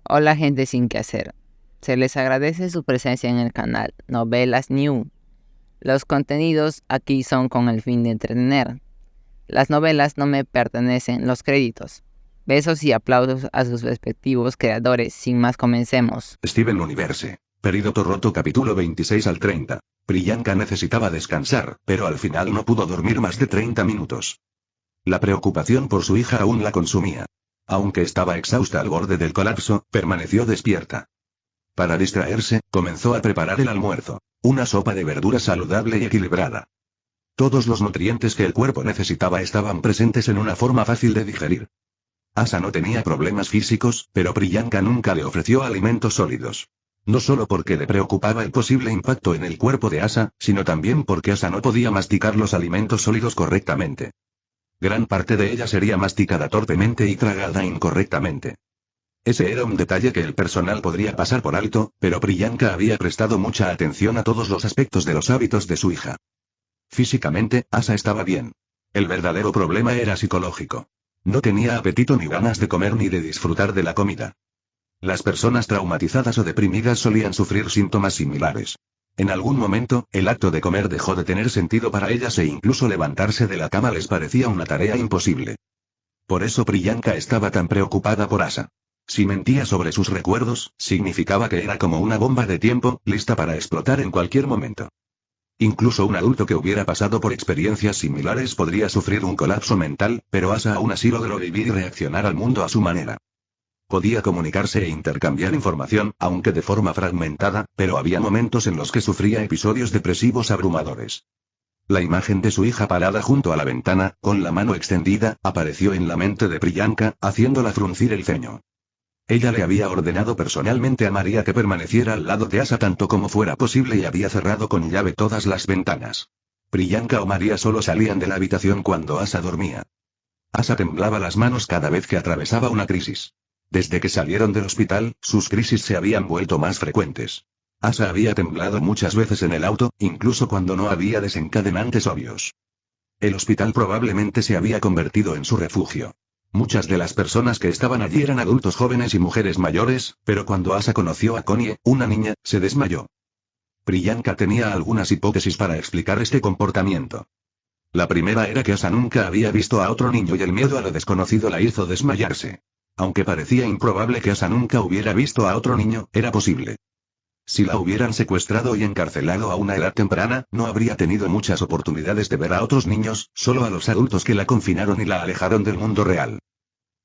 Hola gente sin qué hacer. Se les agradece su presencia en el canal Novelas New. Los contenidos aquí son con el fin de entretener. Las novelas no me pertenecen los créditos. Besos y aplausos a sus respectivos creadores. Sin más, comencemos. Steven Universe. Período roto capítulo 26 al 30. Priyanka necesitaba descansar, pero al final no pudo dormir más de 30 minutos. La preocupación por su hija aún la consumía. Aunque estaba exhausta al borde del colapso, permaneció despierta. Para distraerse, comenzó a preparar el almuerzo. Una sopa de verdura saludable y equilibrada. Todos los nutrientes que el cuerpo necesitaba estaban presentes en una forma fácil de digerir. Asa no tenía problemas físicos, pero Priyanka nunca le ofreció alimentos sólidos. No solo porque le preocupaba el posible impacto en el cuerpo de Asa, sino también porque Asa no podía masticar los alimentos sólidos correctamente. Gran parte de ella sería masticada torpemente y tragada incorrectamente. Ese era un detalle que el personal podría pasar por alto, pero Priyanka había prestado mucha atención a todos los aspectos de los hábitos de su hija. Físicamente, Asa estaba bien. El verdadero problema era psicológico. No tenía apetito ni ganas de comer ni de disfrutar de la comida. Las personas traumatizadas o deprimidas solían sufrir síntomas similares. En algún momento, el acto de comer dejó de tener sentido para ellas e incluso levantarse de la cama les parecía una tarea imposible. Por eso Priyanka estaba tan preocupada por Asa. Si mentía sobre sus recuerdos, significaba que era como una bomba de tiempo, lista para explotar en cualquier momento. Incluso un adulto que hubiera pasado por experiencias similares podría sufrir un colapso mental, pero Asa aún así logró vivir y reaccionar al mundo a su manera. Podía comunicarse e intercambiar información, aunque de forma fragmentada, pero había momentos en los que sufría episodios depresivos abrumadores. La imagen de su hija parada junto a la ventana, con la mano extendida, apareció en la mente de Priyanka, haciéndola fruncir el ceño. Ella le había ordenado personalmente a María que permaneciera al lado de Asa tanto como fuera posible y había cerrado con llave todas las ventanas. Priyanka o María solo salían de la habitación cuando Asa dormía. Asa temblaba las manos cada vez que atravesaba una crisis. Desde que salieron del hospital, sus crisis se habían vuelto más frecuentes. Asa había temblado muchas veces en el auto, incluso cuando no había desencadenantes obvios. El hospital probablemente se había convertido en su refugio. Muchas de las personas que estaban allí eran adultos jóvenes y mujeres mayores, pero cuando Asa conoció a Connie, una niña, se desmayó. Priyanka tenía algunas hipótesis para explicar este comportamiento. La primera era que Asa nunca había visto a otro niño y el miedo a lo desconocido la hizo desmayarse. Aunque parecía improbable que Asa nunca hubiera visto a otro niño, era posible. Si la hubieran secuestrado y encarcelado a una edad temprana, no habría tenido muchas oportunidades de ver a otros niños, solo a los adultos que la confinaron y la alejaron del mundo real.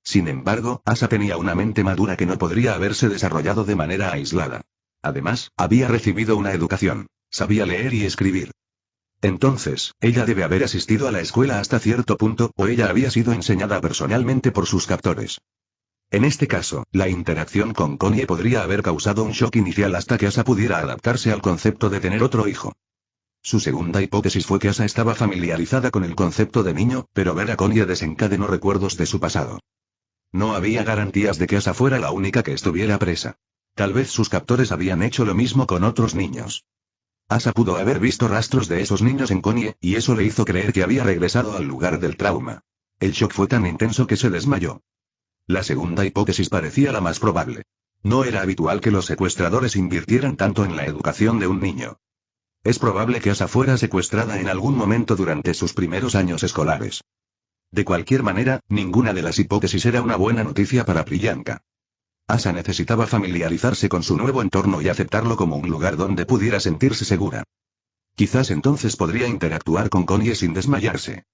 Sin embargo, Asa tenía una mente madura que no podría haberse desarrollado de manera aislada. Además, había recibido una educación. Sabía leer y escribir. Entonces, ella debe haber asistido a la escuela hasta cierto punto, o ella había sido enseñada personalmente por sus captores. En este caso, la interacción con Connie podría haber causado un shock inicial hasta que Asa pudiera adaptarse al concepto de tener otro hijo. Su segunda hipótesis fue que Asa estaba familiarizada con el concepto de niño, pero ver a Connie desencadenó recuerdos de su pasado. No había garantías de que Asa fuera la única que estuviera presa. Tal vez sus captores habían hecho lo mismo con otros niños. Asa pudo haber visto rastros de esos niños en Connie, y eso le hizo creer que había regresado al lugar del trauma. El shock fue tan intenso que se desmayó. La segunda hipótesis parecía la más probable. No era habitual que los secuestradores invirtieran tanto en la educación de un niño. Es probable que Asa fuera secuestrada en algún momento durante sus primeros años escolares. De cualquier manera, ninguna de las hipótesis era una buena noticia para Priyanka. Asa necesitaba familiarizarse con su nuevo entorno y aceptarlo como un lugar donde pudiera sentirse segura. Quizás entonces podría interactuar con Connie sin desmayarse.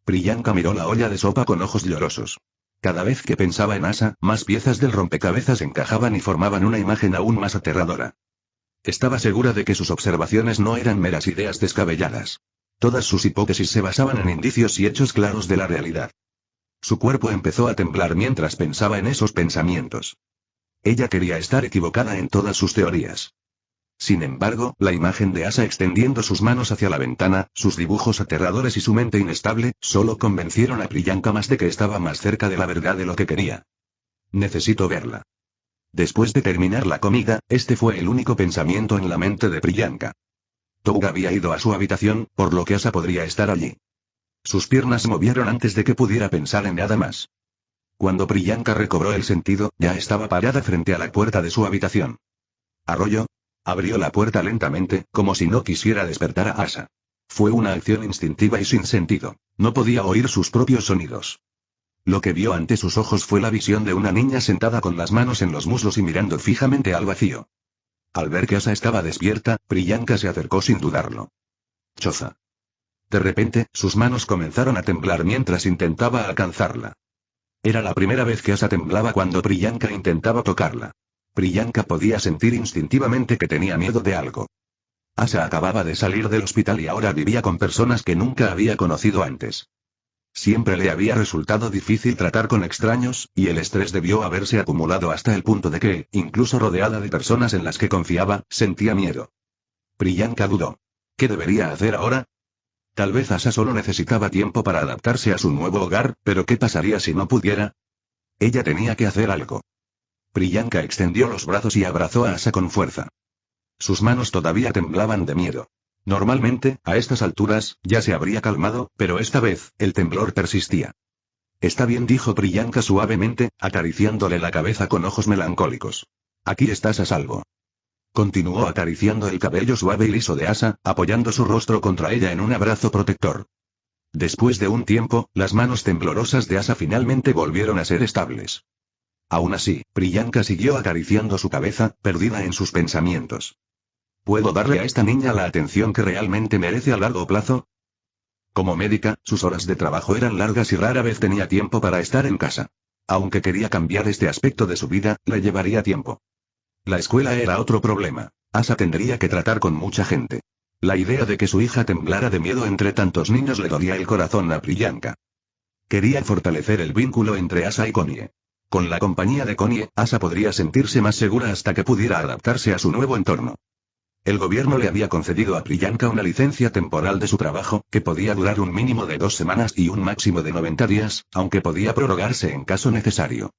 Priyanka miró la olla de sopa con ojos llorosos. Cada vez que pensaba en Asa, más piezas del rompecabezas encajaban y formaban una imagen aún más aterradora. Estaba segura de que sus observaciones no eran meras ideas descabelladas. Todas sus hipótesis se basaban en indicios y hechos claros de la realidad. Su cuerpo empezó a temblar mientras pensaba en esos pensamientos. Ella quería estar equivocada en todas sus teorías. Sin embargo, la imagen de Asa extendiendo sus manos hacia la ventana, sus dibujos aterradores y su mente inestable, solo convencieron a Priyanka más de que estaba más cerca de la verdad de lo que quería. Necesito verla. Después de terminar la comida, este fue el único pensamiento en la mente de Priyanka. Toug había ido a su habitación, por lo que Asa podría estar allí. Sus piernas se movieron antes de que pudiera pensar en nada más. Cuando Priyanka recobró el sentido, ya estaba parada frente a la puerta de su habitación. ¿Arroyo? Abrió la puerta lentamente, como si no quisiera despertar a Asa. Fue una acción instintiva y sin sentido. No podía oír sus propios sonidos. Lo que vio ante sus ojos fue la visión de una niña sentada con las manos en los muslos y mirando fijamente al vacío. Al ver que Asa estaba despierta, Priyanka se acercó sin dudarlo. Choza. De repente, sus manos comenzaron a temblar mientras intentaba alcanzarla. Era la primera vez que Asa temblaba cuando Priyanka intentaba tocarla. Priyanka podía sentir instintivamente que tenía miedo de algo. Asa acababa de salir del hospital y ahora vivía con personas que nunca había conocido antes. Siempre le había resultado difícil tratar con extraños, y el estrés debió haberse acumulado hasta el punto de que, incluso rodeada de personas en las que confiaba, sentía miedo. Priyanka dudó. ¿Qué debería hacer ahora? Tal vez Asa solo necesitaba tiempo para adaptarse a su nuevo hogar, pero ¿qué pasaría si no pudiera? Ella tenía que hacer algo. Priyanka extendió los brazos y abrazó a Asa con fuerza. Sus manos todavía temblaban de miedo. Normalmente, a estas alturas, ya se habría calmado, pero esta vez, el temblor persistía. Está bien, dijo Priyanka suavemente, acariciándole la cabeza con ojos melancólicos. Aquí estás a salvo. Continuó acariciando el cabello suave y liso de Asa, apoyando su rostro contra ella en un abrazo protector. Después de un tiempo, las manos temblorosas de Asa finalmente volvieron a ser estables. Aún así, Priyanka siguió acariciando su cabeza, perdida en sus pensamientos. ¿Puedo darle a esta niña la atención que realmente merece a largo plazo? Como médica, sus horas de trabajo eran largas y rara vez tenía tiempo para estar en casa. Aunque quería cambiar este aspecto de su vida, le llevaría tiempo. La escuela era otro problema. Asa tendría que tratar con mucha gente. La idea de que su hija temblara de miedo entre tantos niños le dolía el corazón a Priyanka. Quería fortalecer el vínculo entre Asa y Connie. Con la compañía de Connie, Asa podría sentirse más segura hasta que pudiera adaptarse a su nuevo entorno. El gobierno le había concedido a Priyanka una licencia temporal de su trabajo, que podía durar un mínimo de 2 semanas y un máximo de 90 días, aunque podía prorrogarse en caso necesario.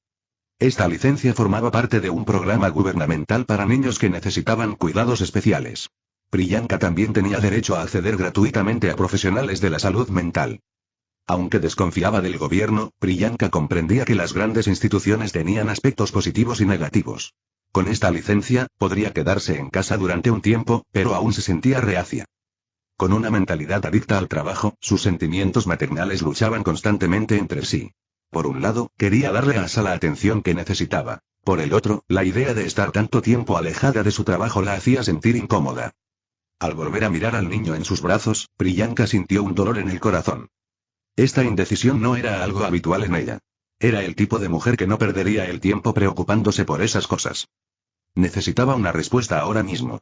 Esta licencia formaba parte de un programa gubernamental para niños que necesitaban cuidados especiales. Priyanka también tenía derecho a acceder gratuitamente a profesionales de la salud mental. Aunque desconfiaba del gobierno, Priyanka comprendía que las grandes instituciones tenían aspectos positivos y negativos. Con esta licencia, podría quedarse en casa durante un tiempo, pero aún se sentía reacia. Con una mentalidad adicta al trabajo, sus sentimientos maternales luchaban constantemente entre sí. Por un lado, quería darle a Asa la atención que necesitaba. Por el otro, la idea de estar tanto tiempo alejada de su trabajo la hacía sentir incómoda. Al volver a mirar al niño en sus brazos, Priyanka sintió un dolor en el corazón. Esta indecisión no era algo habitual en ella. Era el tipo de mujer que no perdería el tiempo preocupándose por esas cosas. Necesitaba una respuesta ahora mismo.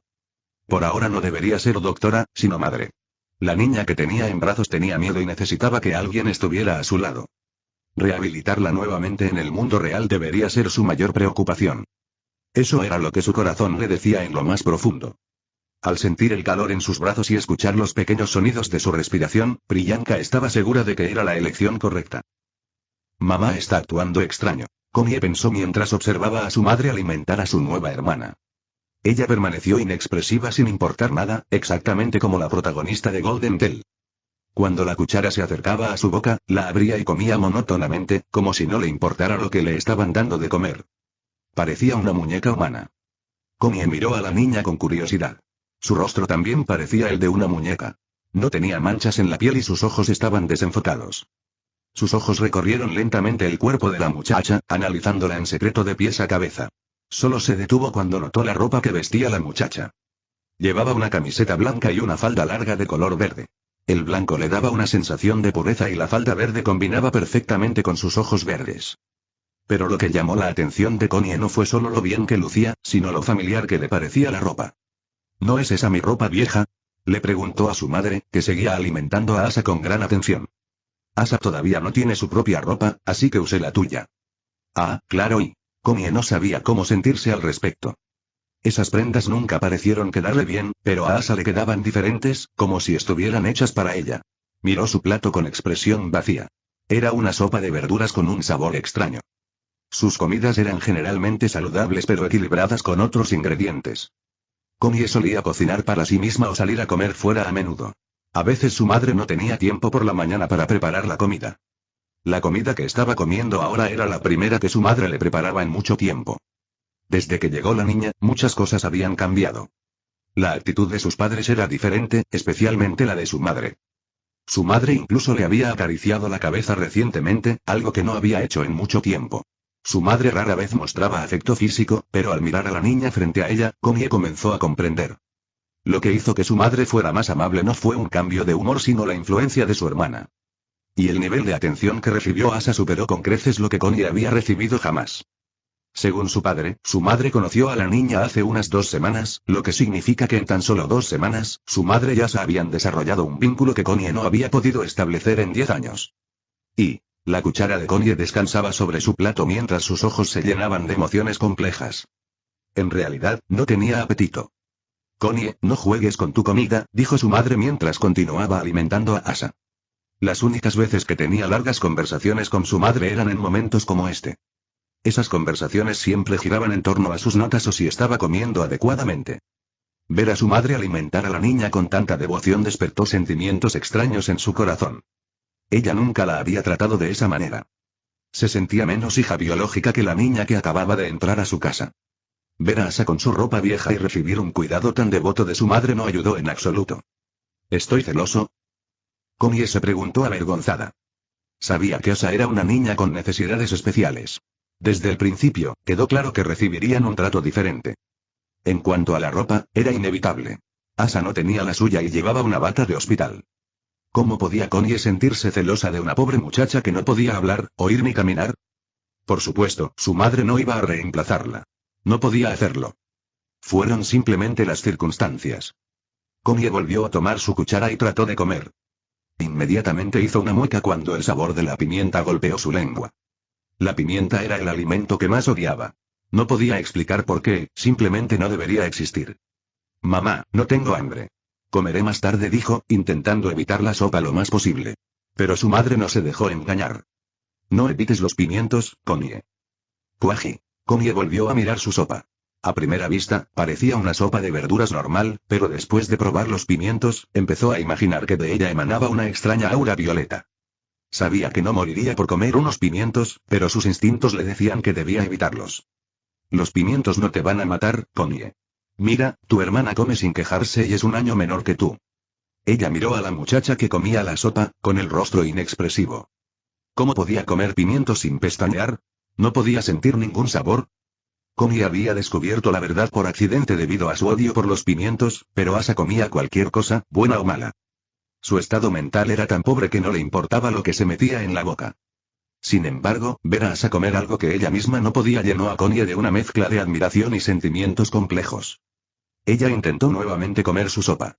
Por ahora no debería ser doctora, sino madre. La niña que tenía en brazos tenía miedo y necesitaba que alguien estuviera a su lado. Rehabilitarla nuevamente en el mundo real debería ser su mayor preocupación. Eso era lo que su corazón le decía en lo más profundo. Al sentir el calor en sus brazos y escuchar los pequeños sonidos de su respiración, Priyanka estaba segura de que era la elección correcta. Mamá está actuando extraño, Connie pensó mientras observaba a su madre alimentar a su nueva hermana. Ella permaneció inexpresiva sin importar nada, exactamente como la protagonista de Golden Tale. Cuando la cuchara se acercaba a su boca, la abría y comía monótonamente, como si no le importara lo que le estaban dando de comer. Parecía una muñeca humana. Connie miró a la niña con curiosidad. Su rostro también parecía el de una muñeca. No tenía manchas en la piel y sus ojos estaban desenfocados. Sus ojos recorrieron lentamente el cuerpo de la muchacha, analizándola en secreto de pies a cabeza. Solo se detuvo cuando notó la ropa que vestía la muchacha. Llevaba una camiseta blanca y una falda larga de color verde. El blanco le daba una sensación de pureza y la falda verde combinaba perfectamente con sus ojos verdes. Pero lo que llamó la atención de Connie no fue solo lo bien que lucía, sino lo familiar que le parecía la ropa. ¿No es esa mi ropa vieja?, le preguntó a su madre, que seguía alimentando a Asa con gran atención. Asa todavía no tiene su propia ropa, así que usé la tuya. Ah, claro, y Connie no sabía cómo sentirse al respecto. Esas prendas nunca parecieron quedarle bien, pero a Asa le quedaban diferentes, como si estuvieran hechas para ella. Miró su plato con expresión vacía. Era una sopa de verduras con un sabor extraño. Sus comidas eran generalmente saludables pero equilibradas con otros ingredientes. Connie solía cocinar para sí misma o salir a comer fuera a menudo. A veces su madre no tenía tiempo por la mañana para preparar la comida. La comida que estaba comiendo ahora era la primera que su madre le preparaba en mucho tiempo. Desde que llegó la niña, muchas cosas habían cambiado. La actitud de sus padres era diferente, especialmente la de su madre. Su madre incluso le había acariciado la cabeza recientemente, algo que no había hecho en mucho tiempo. Su madre rara vez mostraba afecto físico, pero al mirar a la niña frente a ella, Connie comenzó a comprender. Lo que hizo que su madre fuera más amable no fue un cambio de humor sino la influencia de su hermana. Y el nivel de atención que recibió Asa superó con creces lo que Connie había recibido jamás. Según su padre, su madre conoció a la niña hace unas 2 semanas, lo que significa que en tan solo 2 semanas, su madre y Asa habían desarrollado un vínculo que Connie no había podido establecer en 10 años. Y la cuchara de Connie descansaba sobre su plato mientras sus ojos se llenaban de emociones complejas. En realidad, no tenía apetito. Connie, no juegues con tu comida, dijo su madre mientras continuaba alimentando a Asa. Las únicas veces que tenía largas conversaciones con su madre eran en momentos como este. Esas conversaciones siempre giraban en torno a sus notas o si estaba comiendo adecuadamente. Ver a su madre alimentar a la niña con tanta devoción despertó sentimientos extraños en su corazón. Ella nunca la había tratado de esa manera. Se sentía menos hija biológica que la niña que acababa de entrar a su casa. Ver a Asa con su ropa vieja y recibir un cuidado tan devoto de su madre no ayudó en absoluto. ¿Estoy celoso? Connie se preguntó avergonzada. Sabía que Asa era una niña con necesidades especiales. Desde el principio, quedó claro que recibirían un trato diferente. En cuanto a la ropa, era inevitable. Asa no tenía la suya y llevaba una bata de hospital. ¿Cómo podía Connie sentirse celosa de una pobre muchacha que no podía hablar, oír ni caminar? Por supuesto, su madre no iba a reemplazarla. No podía hacerlo. Fueron simplemente las circunstancias. Connie volvió a tomar su cuchara y trató de comer. Inmediatamente hizo una mueca cuando el sabor de la pimienta golpeó su lengua. La pimienta era el alimento que más odiaba. No podía explicar por qué, simplemente no debería existir. Mamá, no tengo hambre. Comeré más tarde, dijo, intentando evitar la sopa lo más posible. Pero su madre no se dejó engañar. No evites los pimientos, Connie. Cuaji. Connie volvió a mirar su sopa. A primera vista, parecía una sopa de verduras normal, pero después de probar los pimientos, empezó a imaginar que de ella emanaba una extraña aura violeta. Sabía que no moriría por comer unos pimientos, pero sus instintos le decían que debía evitarlos. Los pimientos no te van a matar, Connie. Mira, tu hermana come sin quejarse y es un año menor que tú. Ella miró a la muchacha que comía la sopa, con el rostro inexpresivo. ¿Cómo podía comer pimientos sin pestañear? ¿No podía sentir ningún sabor? Connie había descubierto la verdad por accidente debido a su odio por los pimientos, pero Asa comía cualquier cosa, buena o mala. Su estado mental era tan pobre que no le importaba lo que se metía en la boca. Sin embargo, ver a Asa comer algo que ella misma no podía llenó a Connie de una mezcla de admiración y sentimientos complejos. Ella intentó nuevamente comer su sopa.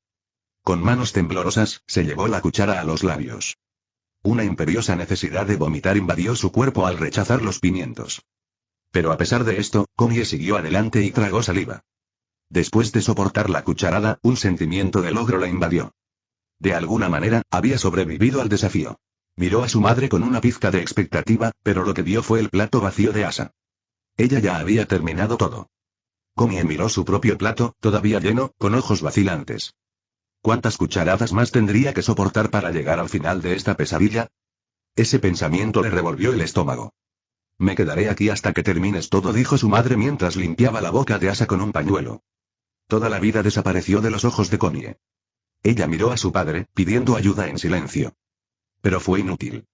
Con manos temblorosas, se llevó la cuchara a los labios. Una imperiosa necesidad de vomitar invadió su cuerpo al rechazar los pimientos. Pero a pesar de esto, Connie siguió adelante y tragó saliva. Después de soportar la cucharada, un sentimiento de logro la invadió. De alguna manera, había sobrevivido al desafío. Miró a su madre con una pizca de expectativa, pero lo que vio fue el plato vacío de Asa. Ella ya había terminado todo. Connie miró su propio plato, todavía lleno, con ojos vacilantes. ¿Cuántas cucharadas más tendría que soportar para llegar al final de esta pesadilla? Ese pensamiento le revolvió el estómago. Me quedaré aquí hasta que termines todo, dijo su madre mientras limpiaba la boca de Asa con un pañuelo. Toda la vida desapareció de los ojos de Connie. Ella miró a su padre, pidiendo ayuda en silencio. Pero fue inútil.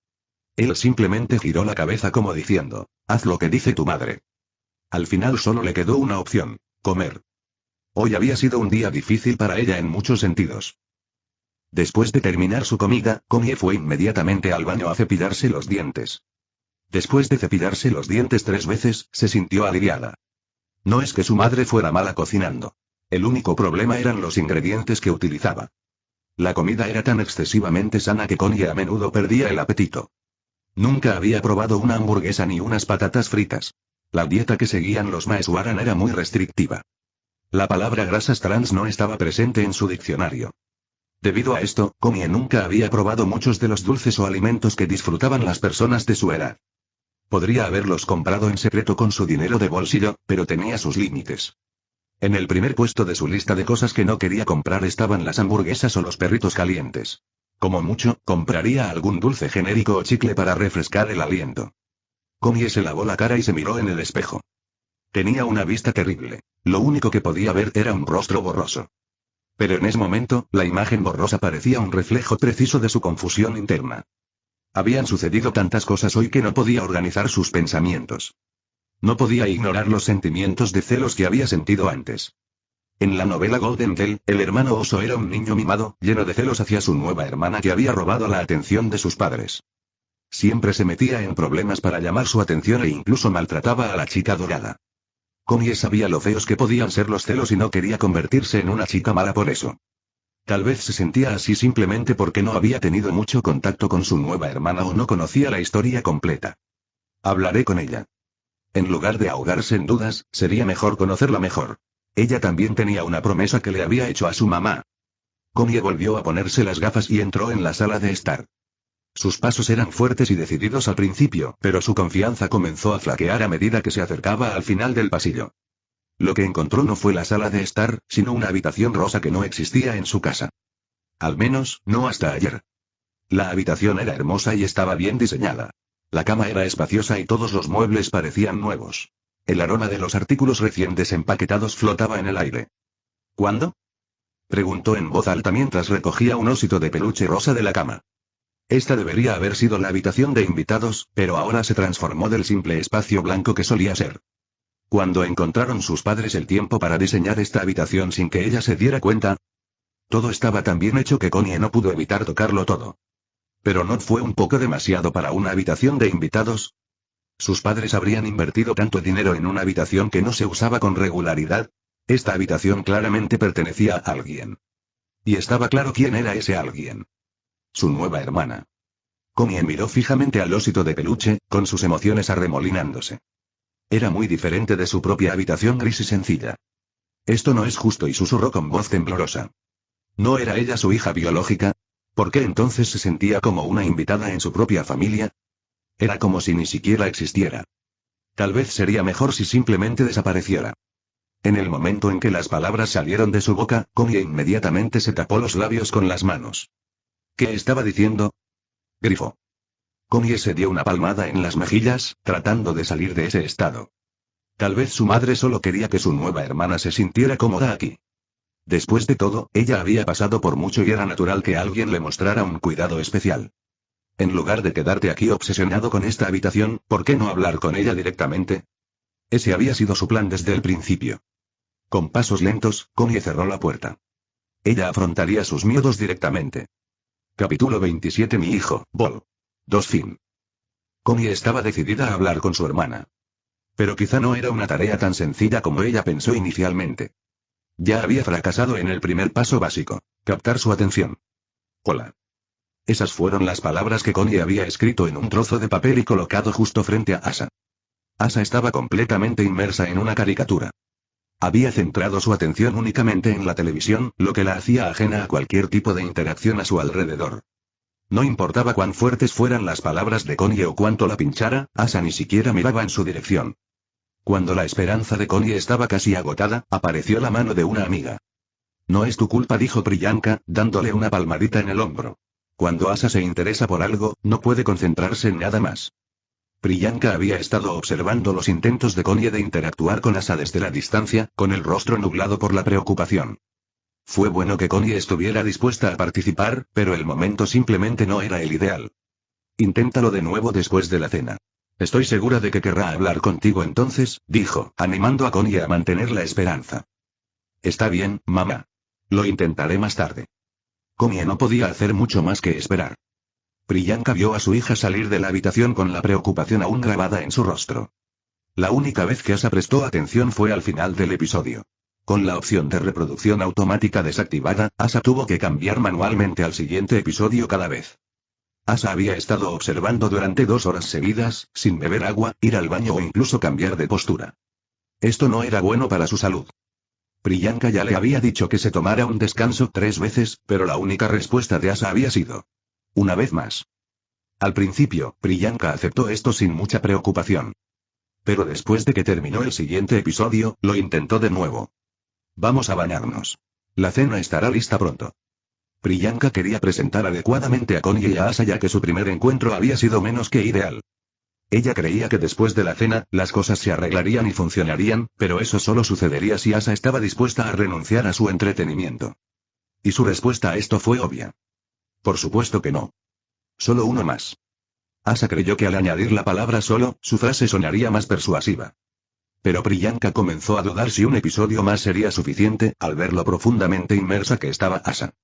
Él simplemente giró la cabeza como diciendo, haz lo que dice tu madre. Al final solo le quedó una opción, comer. Hoy había sido un día difícil para ella en muchos sentidos. Después de terminar su comida, Connie fue inmediatamente al baño a cepillarse los dientes. Después de cepillarse los dientes 3 veces, se sintió aliviada. No es que su madre fuera mala cocinando. El único problema eran los ingredientes que utilizaba. La comida era tan excesivamente sana que Connie a menudo perdía el apetito. Nunca había probado una hamburguesa ni unas patatas fritas. La dieta que seguían los Maeswaran era muy restrictiva. La palabra grasas trans no estaba presente en su diccionario. Debido a esto, Connie nunca había probado muchos de los dulces o alimentos que disfrutaban las personas de su edad. Podría haberlos comprado en secreto con su dinero de bolsillo, pero tenía sus límites. En el primer puesto de su lista de cosas que no quería comprar estaban las hamburguesas o los perritos calientes. Como mucho, compraría algún dulce genérico o chicle para refrescar el aliento. Connie se lavó la cara y se miró en el espejo. Tenía una vista terrible. Lo único que podía ver era un rostro borroso. Pero en ese momento, la imagen borrosa parecía un reflejo preciso de su confusión interna. Habían sucedido tantas cosas hoy que no podía organizar sus pensamientos. No podía ignorar los sentimientos de celos que había sentido antes. En la novela Golden Girl, el hermano oso era un niño mimado, lleno de celos hacia su nueva hermana que había robado la atención de sus padres. Siempre se metía en problemas para llamar su atención e incluso maltrataba a la chica dorada. Connie sabía lo feos que podían ser los celos y no quería convertirse en una chica mala por eso. Tal vez se sentía así simplemente porque no había tenido mucho contacto con su nueva hermana o no conocía la historia completa. Hablaré con ella. En lugar de ahogarse en dudas, sería mejor conocerla mejor. Ella también tenía una promesa que le había hecho a su mamá. Connie volvió a ponerse las gafas y entró en la sala de estar. Sus pasos eran fuertes y decididos al principio, pero su confianza comenzó a flaquear a medida que se acercaba al final del pasillo. Lo que encontró no fue la sala de estar, sino una habitación rosa que no existía en su casa. Al menos, no hasta ayer. La habitación era hermosa y estaba bien diseñada. La cama era espaciosa y todos los muebles parecían nuevos. El aroma de los artículos recién desempaquetados flotaba en el aire. ¿Cuándo? Preguntó en voz alta mientras recogía un osito de peluche rosa de la cama. Esta debería haber sido la habitación de invitados, pero ahora se transformó del simple espacio blanco que solía ser. Cuando encontraron sus padres el tiempo para diseñar esta habitación sin que ella se diera cuenta, todo estaba tan bien hecho que Connie no pudo evitar tocarlo todo. ¿Pero no fue un poco demasiado para una habitación de invitados? ¿Sus padres habrían invertido tanto dinero en una habitación que no se usaba con regularidad? Esta habitación claramente pertenecía a alguien. Y estaba claro quién era ese alguien. Su nueva hermana. Connie miró fijamente al osito de peluche, con sus emociones arremolinándose. Era muy diferente de su propia habitación gris y sencilla. Esto no es justo, y susurró con voz temblorosa. ¿No era ella su hija biológica? ¿Por qué entonces se sentía como una invitada en su propia familia? Era como si ni siquiera existiera. Tal vez sería mejor si simplemente desapareciera. En el momento en que las palabras salieron de su boca, Connie inmediatamente se tapó los labios con las manos. ¿Qué estaba diciendo? Grifo. Connie se dio una palmada en las mejillas, tratando de salir de ese estado. Tal vez su madre solo quería que su nueva hermana se sintiera cómoda aquí. Después de todo, ella había pasado por mucho y era natural que alguien le mostrara un cuidado especial. En lugar de quedarte aquí obsesionado con esta habitación, ¿por qué no hablar con ella directamente? Ese había sido su plan desde el principio. Con pasos lentos, Connie cerró la puerta. Ella afrontaría sus miedos directamente. Capítulo 27. Mi hijo, Bol. 2 fin. Connie estaba decidida a hablar con su hermana. Pero quizá no era una tarea tan sencilla como ella pensó inicialmente. Ya había fracasado en el primer paso básico, captar su atención. Hola. Esas fueron las palabras que Connie había escrito en un trozo de papel y colocado justo frente a Asa. Asa estaba completamente inmersa en una caricatura. Había centrado su atención únicamente en la televisión, lo que la hacía ajena a cualquier tipo de interacción a su alrededor. No importaba cuán fuertes fueran las palabras de Connie o cuánto la pinchara, Asa ni siquiera miraba en su dirección. Cuando la esperanza de Connie estaba casi agotada, apareció la mano de una amiga. No es tu culpa, dijo Priyanka, dándole una palmadita en el hombro. Cuando Asa se interesa por algo, no puede concentrarse en nada más. Priyanka había estado observando los intentos de Connie de interactuar con Asa desde la distancia, con el rostro nublado por la preocupación. Fue bueno que Connie estuviera dispuesta a participar, pero el momento simplemente no era el ideal. Inténtalo de nuevo después de la cena. Estoy segura de que querrá hablar contigo entonces, dijo, animando a Connie a mantener la esperanza. Está bien, mamá. Lo intentaré más tarde. Connie no podía hacer mucho más que esperar. Priyanka vio a su hija salir de la habitación con la preocupación aún grabada en su rostro. La única vez que Asa prestó atención fue al final del episodio. Con la opción de reproducción automática desactivada, Asa tuvo que cambiar manualmente al siguiente episodio cada vez. Asa había estado observando durante 2 horas seguidas, sin beber agua, ir al baño o incluso cambiar de postura. Esto no era bueno para su salud. Priyanka ya le había dicho que se tomara un descanso 3 veces, pero la única respuesta de Asa había sido: una vez más. Al principio, Priyanka aceptó esto sin mucha preocupación. Pero después de que terminó el siguiente episodio, lo intentó de nuevo. Vamos a bañarnos. La cena estará lista pronto. Priyanka quería presentar adecuadamente a Connie y a Asa ya que su primer encuentro había sido menos que ideal. Ella creía que después de la cena, las cosas se arreglarían y funcionarían, pero eso solo sucedería si Asa estaba dispuesta a renunciar a su entretenimiento. Y su respuesta a esto fue obvia. Por supuesto que no. Solo uno más. Asa creyó que al añadir la palabra solo, su frase sonaría más persuasiva. Pero Priyanka comenzó a dudar si un episodio más sería suficiente, al ver lo profundamente inmersa que estaba Asa.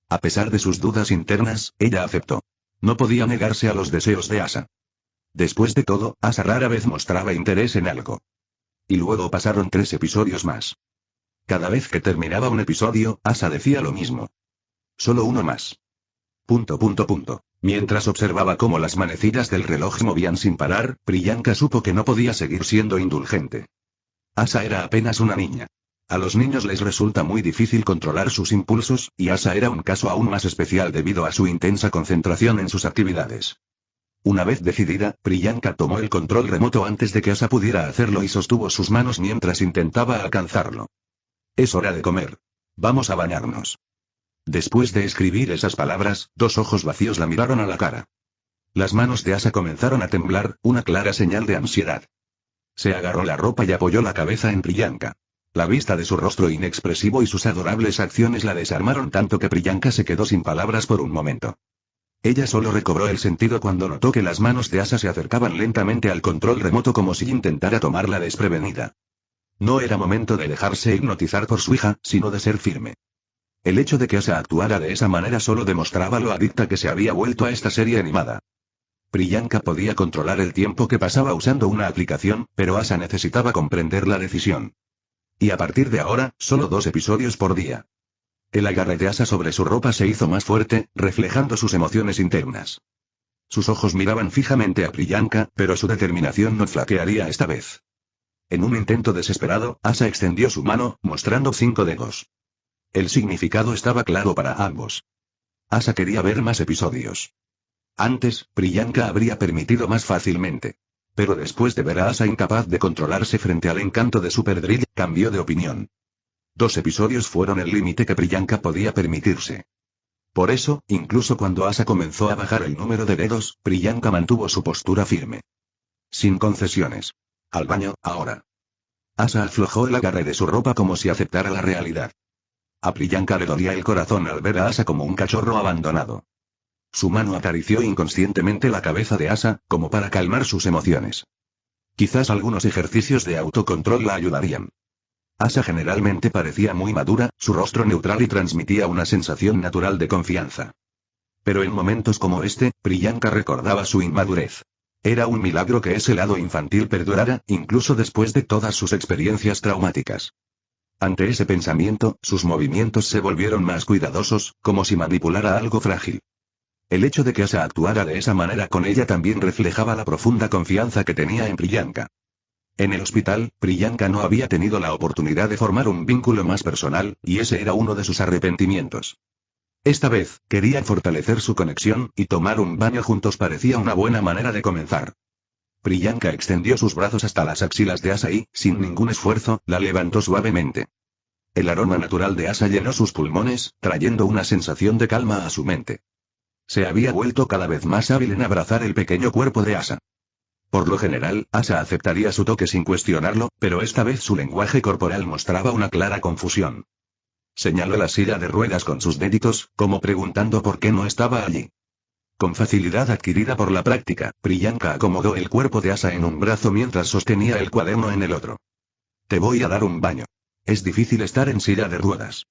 A pesar de sus dudas internas, ella aceptó. No podía negarse a los deseos de Asa. Después de todo, Asa rara vez mostraba interés en algo. Y luego pasaron 3 episodios más. Cada vez que terminaba un episodio, Asa decía lo mismo. Solo uno más. ... Mientras observaba cómo las manecillas del reloj movían sin parar, Priyanka supo que no podía seguir siendo indulgente. Asa era apenas una niña. A los niños les resulta muy difícil controlar sus impulsos, y Asa era un caso aún más especial debido a su intensa concentración en sus actividades. Una vez decidida, Priyanka tomó el control remoto antes de que Asa pudiera hacerlo y sostuvo sus manos mientras intentaba alcanzarlo. Es hora de comer. Vamos a bañarnos. Después de escribir esas palabras, 2 ojos vacíos la miraron a la cara. Las manos de Asa comenzaron a temblar, una clara señal de ansiedad. Se agarró la ropa y apoyó la cabeza en Priyanka. La vista de su rostro inexpresivo y sus adorables acciones la desarmaron tanto que Priyanka se quedó sin palabras por un momento. Ella solo recobró el sentido cuando notó que las manos de Asa se acercaban lentamente al control remoto como si intentara tomarla desprevenida. No era momento de dejarse hipnotizar por su hija, sino de ser firme. El hecho de que Asa actuara de esa manera solo demostraba lo adicta que se había vuelto a esta serie animada. Priyanka podía controlar el tiempo que pasaba usando una aplicación, pero Asa necesitaba comprender la decisión. Y a partir de ahora, solo 2 episodios por día. El agarre de Asa sobre su ropa se hizo más fuerte, reflejando sus emociones internas. Sus ojos miraban fijamente a Priyanka, pero su determinación no flaquearía esta vez. En un intento desesperado, Asa extendió su mano, mostrando 5 dedos. El significado estaba claro para ambos. Asa quería ver más episodios. Antes, Priyanka habría permitido más fácilmente. Pero después de ver a Asa incapaz de controlarse frente al encanto de Super Drill, cambió de opinión. 2 episodios fueron el límite que Priyanka podía permitirse. Por eso, incluso cuando Asa comenzó a bajar el número de dedos, Priyanka mantuvo su postura firme. Sin concesiones. Al baño, ahora. Asa aflojó el agarre de su ropa como si aceptara la realidad. A Priyanka le dolía el corazón al ver a Asa como un cachorro abandonado. Su mano acarició inconscientemente la cabeza de Asa, como para calmar sus emociones. Quizás algunos ejercicios de autocontrol la ayudarían. Asa generalmente parecía muy madura, su rostro neutral y transmitía una sensación natural de confianza. Pero en momentos como este, Priyanka recordaba su inmadurez. Era un milagro que ese lado infantil perdurara, incluso después de todas sus experiencias traumáticas. Ante ese pensamiento, sus movimientos se volvieron más cuidadosos, como si manipulara algo frágil. El hecho de que Asa actuara de esa manera con ella también reflejaba la profunda confianza que tenía en Priyanka. En el hospital, Priyanka no había tenido la oportunidad de formar un vínculo más personal, y ese era uno de sus arrepentimientos. Esta vez, quería fortalecer su conexión, y tomar un baño juntos parecía una buena manera de comenzar. Priyanka extendió sus brazos hasta las axilas de Asa y, sin ningún esfuerzo, la levantó suavemente. El aroma natural de Asa llenó sus pulmones, trayendo una sensación de calma a su mente. Se había vuelto cada vez más hábil en abrazar el pequeño cuerpo de Asa. Por lo general, Asa aceptaría su toque sin cuestionarlo, pero esta vez su lenguaje corporal mostraba una clara confusión. Señaló la silla de ruedas con sus deditos, como preguntando por qué no estaba allí. Con facilidad adquirida por la práctica, Priyanka acomodó el cuerpo de Asa en un brazo mientras sostenía el cuaderno en el otro. Te voy a dar un baño. Es difícil estar en silla de ruedas.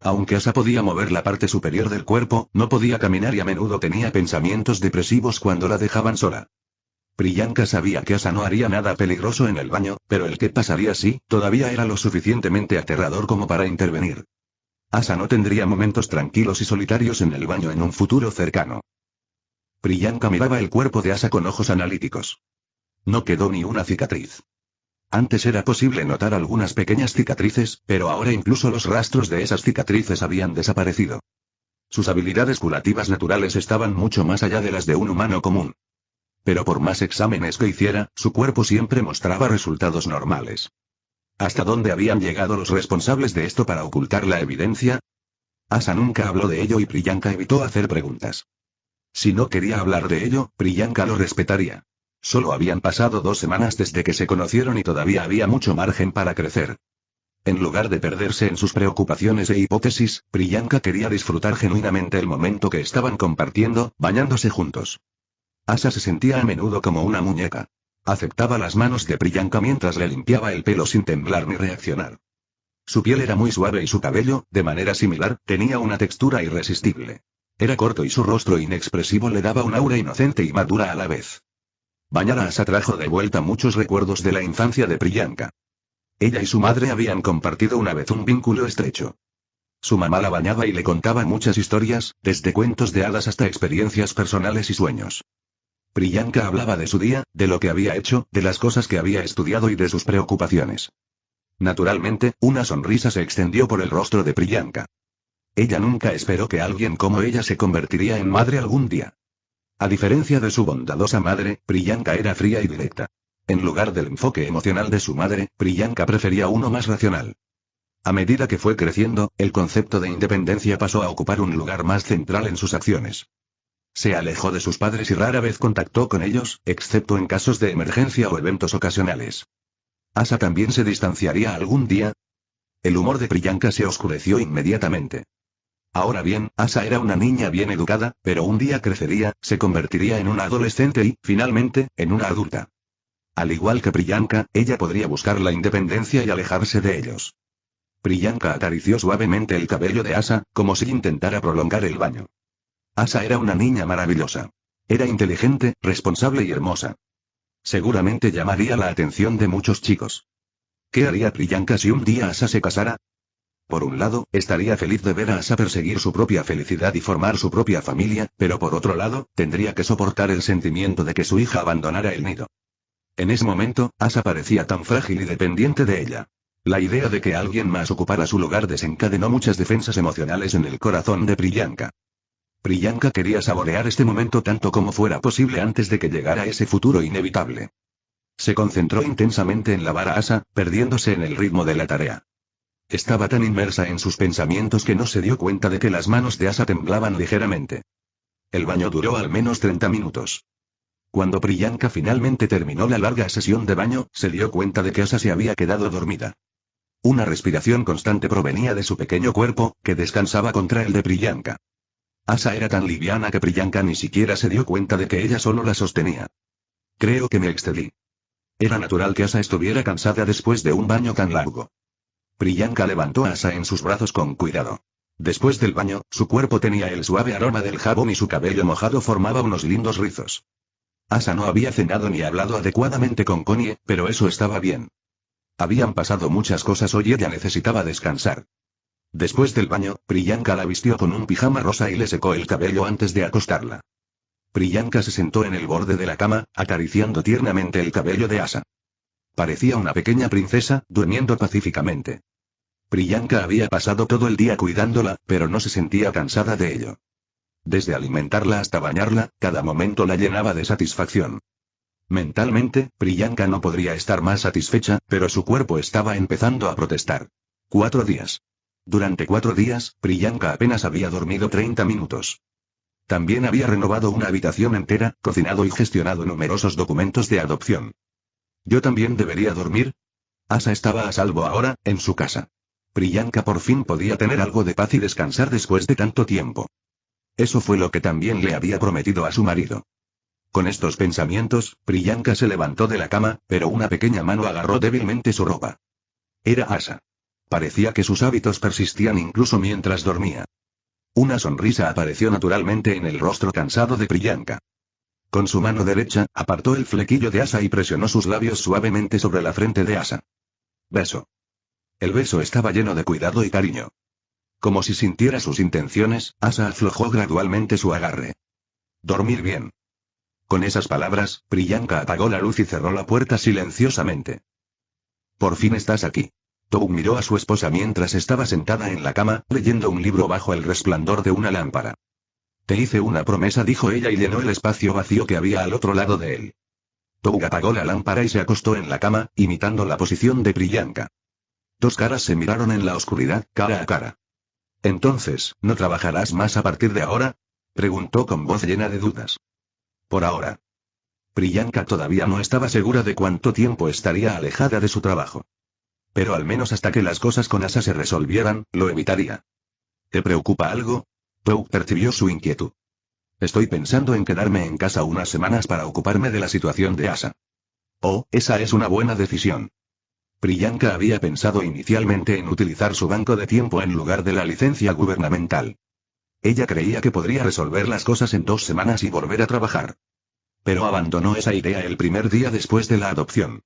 Aunque Asa podía mover la parte superior del cuerpo, no podía caminar y a menudo tenía pensamientos depresivos cuando la dejaban sola. Priyanka sabía que Asa no haría nada peligroso en el baño, pero el qué pasaría si, todavía era lo suficientemente aterrador como para intervenir. Asa no tendría momentos tranquilos y solitarios en el baño en un futuro cercano. Priyanka miraba el cuerpo de Asa con ojos analíticos. No quedó ni una cicatriz. Antes era posible notar algunas pequeñas cicatrices, pero ahora incluso los rastros de esas cicatrices habían desaparecido. Sus habilidades curativas naturales estaban mucho más allá de las de un humano común. Pero por más exámenes que hiciera, su cuerpo siempre mostraba resultados normales. ¿Hasta dónde habían llegado los responsables de esto para ocultar la evidencia? Asa nunca habló de ello y Priyanka evitó hacer preguntas. Si no quería hablar de ello, Priyanka lo respetaría. Solo habían pasado 2 semanas desde que se conocieron y todavía había mucho margen para crecer. En lugar de perderse en sus preocupaciones e hipótesis, Priyanka quería disfrutar genuinamente el momento que estaban compartiendo, bañándose juntos. Asa se sentía a menudo como una muñeca. Aceptaba las manos de Priyanka mientras le limpiaba el pelo sin temblar ni reaccionar. Su piel era muy suave y su cabello, de manera similar, tenía una textura irresistible. Era corto y su rostro inexpresivo le daba un aura inocente y madura a la vez. Bañar a Asa trajo de vuelta muchos recuerdos de la infancia de Priyanka. Ella y su madre habían compartido una vez un vínculo estrecho. Su mamá la bañaba y le contaba muchas historias, desde cuentos de hadas hasta experiencias personales y sueños. Priyanka hablaba de su día, de lo que había hecho, de las cosas que había estudiado y de sus preocupaciones. Naturalmente, una sonrisa se extendió por el rostro de Priyanka. Ella nunca esperó que alguien como ella se convertiría en madre algún día. A diferencia de su bondadosa madre, Priyanka era fría y directa. En lugar del enfoque emocional de su madre, Priyanka prefería uno más racional. A medida que fue creciendo, el concepto de independencia pasó a ocupar un lugar más central en sus acciones. Se alejó de sus padres y rara vez contactó con ellos, excepto en casos de emergencia o eventos ocasionales. ¿Asa también se distanciaría algún día? El humor de Priyanka se oscureció inmediatamente. Ahora bien, Asa era una niña bien educada, pero un día crecería, se convertiría en una adolescente y, finalmente, en una adulta. Al igual que Priyanka, ella podría buscar la independencia y alejarse de ellos. Priyanka acarició suavemente el cabello de Asa, como si intentara prolongar el baño. Asa era una niña maravillosa. Era inteligente, responsable y hermosa. Seguramente llamaría la atención de muchos chicos. ¿Qué haría Priyanka si un día Asa se casara? Por un lado, estaría feliz de ver a Asa perseguir su propia felicidad y formar su propia familia, pero por otro lado, tendría que soportar el sentimiento de que su hija abandonara el nido. En ese momento, Asa parecía tan frágil y dependiente de ella. La idea de que alguien más ocupara su lugar desencadenó muchas defensas emocionales en el corazón de Priyanka. Priyanka quería saborear este momento tanto como fuera posible antes de que llegara ese futuro inevitable. Se concentró intensamente en lavar a Asa, perdiéndose en el ritmo de la tarea. Estaba tan inmersa en sus pensamientos que no se dio cuenta de que las manos de Asa temblaban ligeramente. El baño duró al menos 30 minutos. Cuando Priyanka finalmente terminó la larga sesión de baño, se dio cuenta de que Asa se había quedado dormida. Una respiración constante provenía de su pequeño cuerpo, que descansaba contra el de Priyanka. Asa era tan liviana que Priyanka ni siquiera se dio cuenta de que ella solo la sostenía. Creo que me excedí. Era natural que Asa estuviera cansada después de un baño tan largo. Priyanka levantó a Asa en sus brazos con cuidado. Después del baño, su cuerpo tenía el suave aroma del jabón y su cabello mojado formaba unos lindos rizos. Asa no había cenado ni hablado adecuadamente con Connie, pero eso estaba bien. Habían pasado muchas cosas hoy y ella necesitaba descansar. Después del baño, Priyanka la vistió con un pijama rosa y le secó el cabello antes de acostarla. Priyanka se sentó en el borde de la cama, acariciando tiernamente el cabello de Asa. Parecía una pequeña princesa, durmiendo pacíficamente. Priyanka había pasado todo el día cuidándola, pero no se sentía cansada de ello. Desde alimentarla hasta bañarla, cada momento la llenaba de satisfacción. Mentalmente, Priyanka no podría estar más satisfecha, pero su cuerpo estaba empezando a protestar. 4 días. Durante 4 días, Priyanka apenas había dormido 30 minutos. También había renovado una habitación entera, cocinado y gestionado numerosos documentos de adopción. ¿Yo también debería dormir? Asa estaba a salvo ahora, en su casa. Priyanka por fin podía tener algo de paz y descansar después de tanto tiempo. Eso fue lo que también le había prometido a su marido. Con estos pensamientos, Priyanka se levantó de la cama, pero una pequeña mano agarró débilmente su ropa. Era Asa. Parecía que sus hábitos persistían incluso mientras dormía. Una sonrisa apareció naturalmente en el rostro cansado de Priyanka. Con su mano derecha, apartó el flequillo de Asa y presionó sus labios suavemente sobre la frente de Asa. Beso. El beso estaba lleno de cuidado y cariño. Como si sintiera sus intenciones, Asa aflojó gradualmente su agarre. Dormir bien. Con esas palabras, Priyanka apagó la luz y cerró la puerta silenciosamente. Por fin estás aquí. Tou miró a su esposa mientras estaba sentada en la cama, leyendo un libro bajo el resplandor de una lámpara. Te hice una promesa, dijo ella y llenó el espacio vacío que había al otro lado de él. Tou apagó la lámpara y se acostó en la cama, imitando la posición de Priyanka. Dos caras se miraron en la oscuridad, cara a cara. Entonces, ¿no trabajarás más a partir de ahora? Preguntó con voz llena de dudas. Por ahora. Priyanka todavía no estaba segura de cuánto tiempo estaría alejada de su trabajo. Pero al menos hasta que las cosas con Asa se resolvieran, lo evitaría. ¿Te preocupa algo? Touk percibió su inquietud. Estoy pensando en quedarme en casa unas semanas para ocuparme de la situación de Asa. Oh, esa es una buena decisión. Priyanka había pensado inicialmente en utilizar su banco de tiempo en lugar de la licencia gubernamental. Ella creía que podría resolver las cosas en 2 semanas y volver a trabajar. Pero abandonó esa idea el primer día después de la adopción.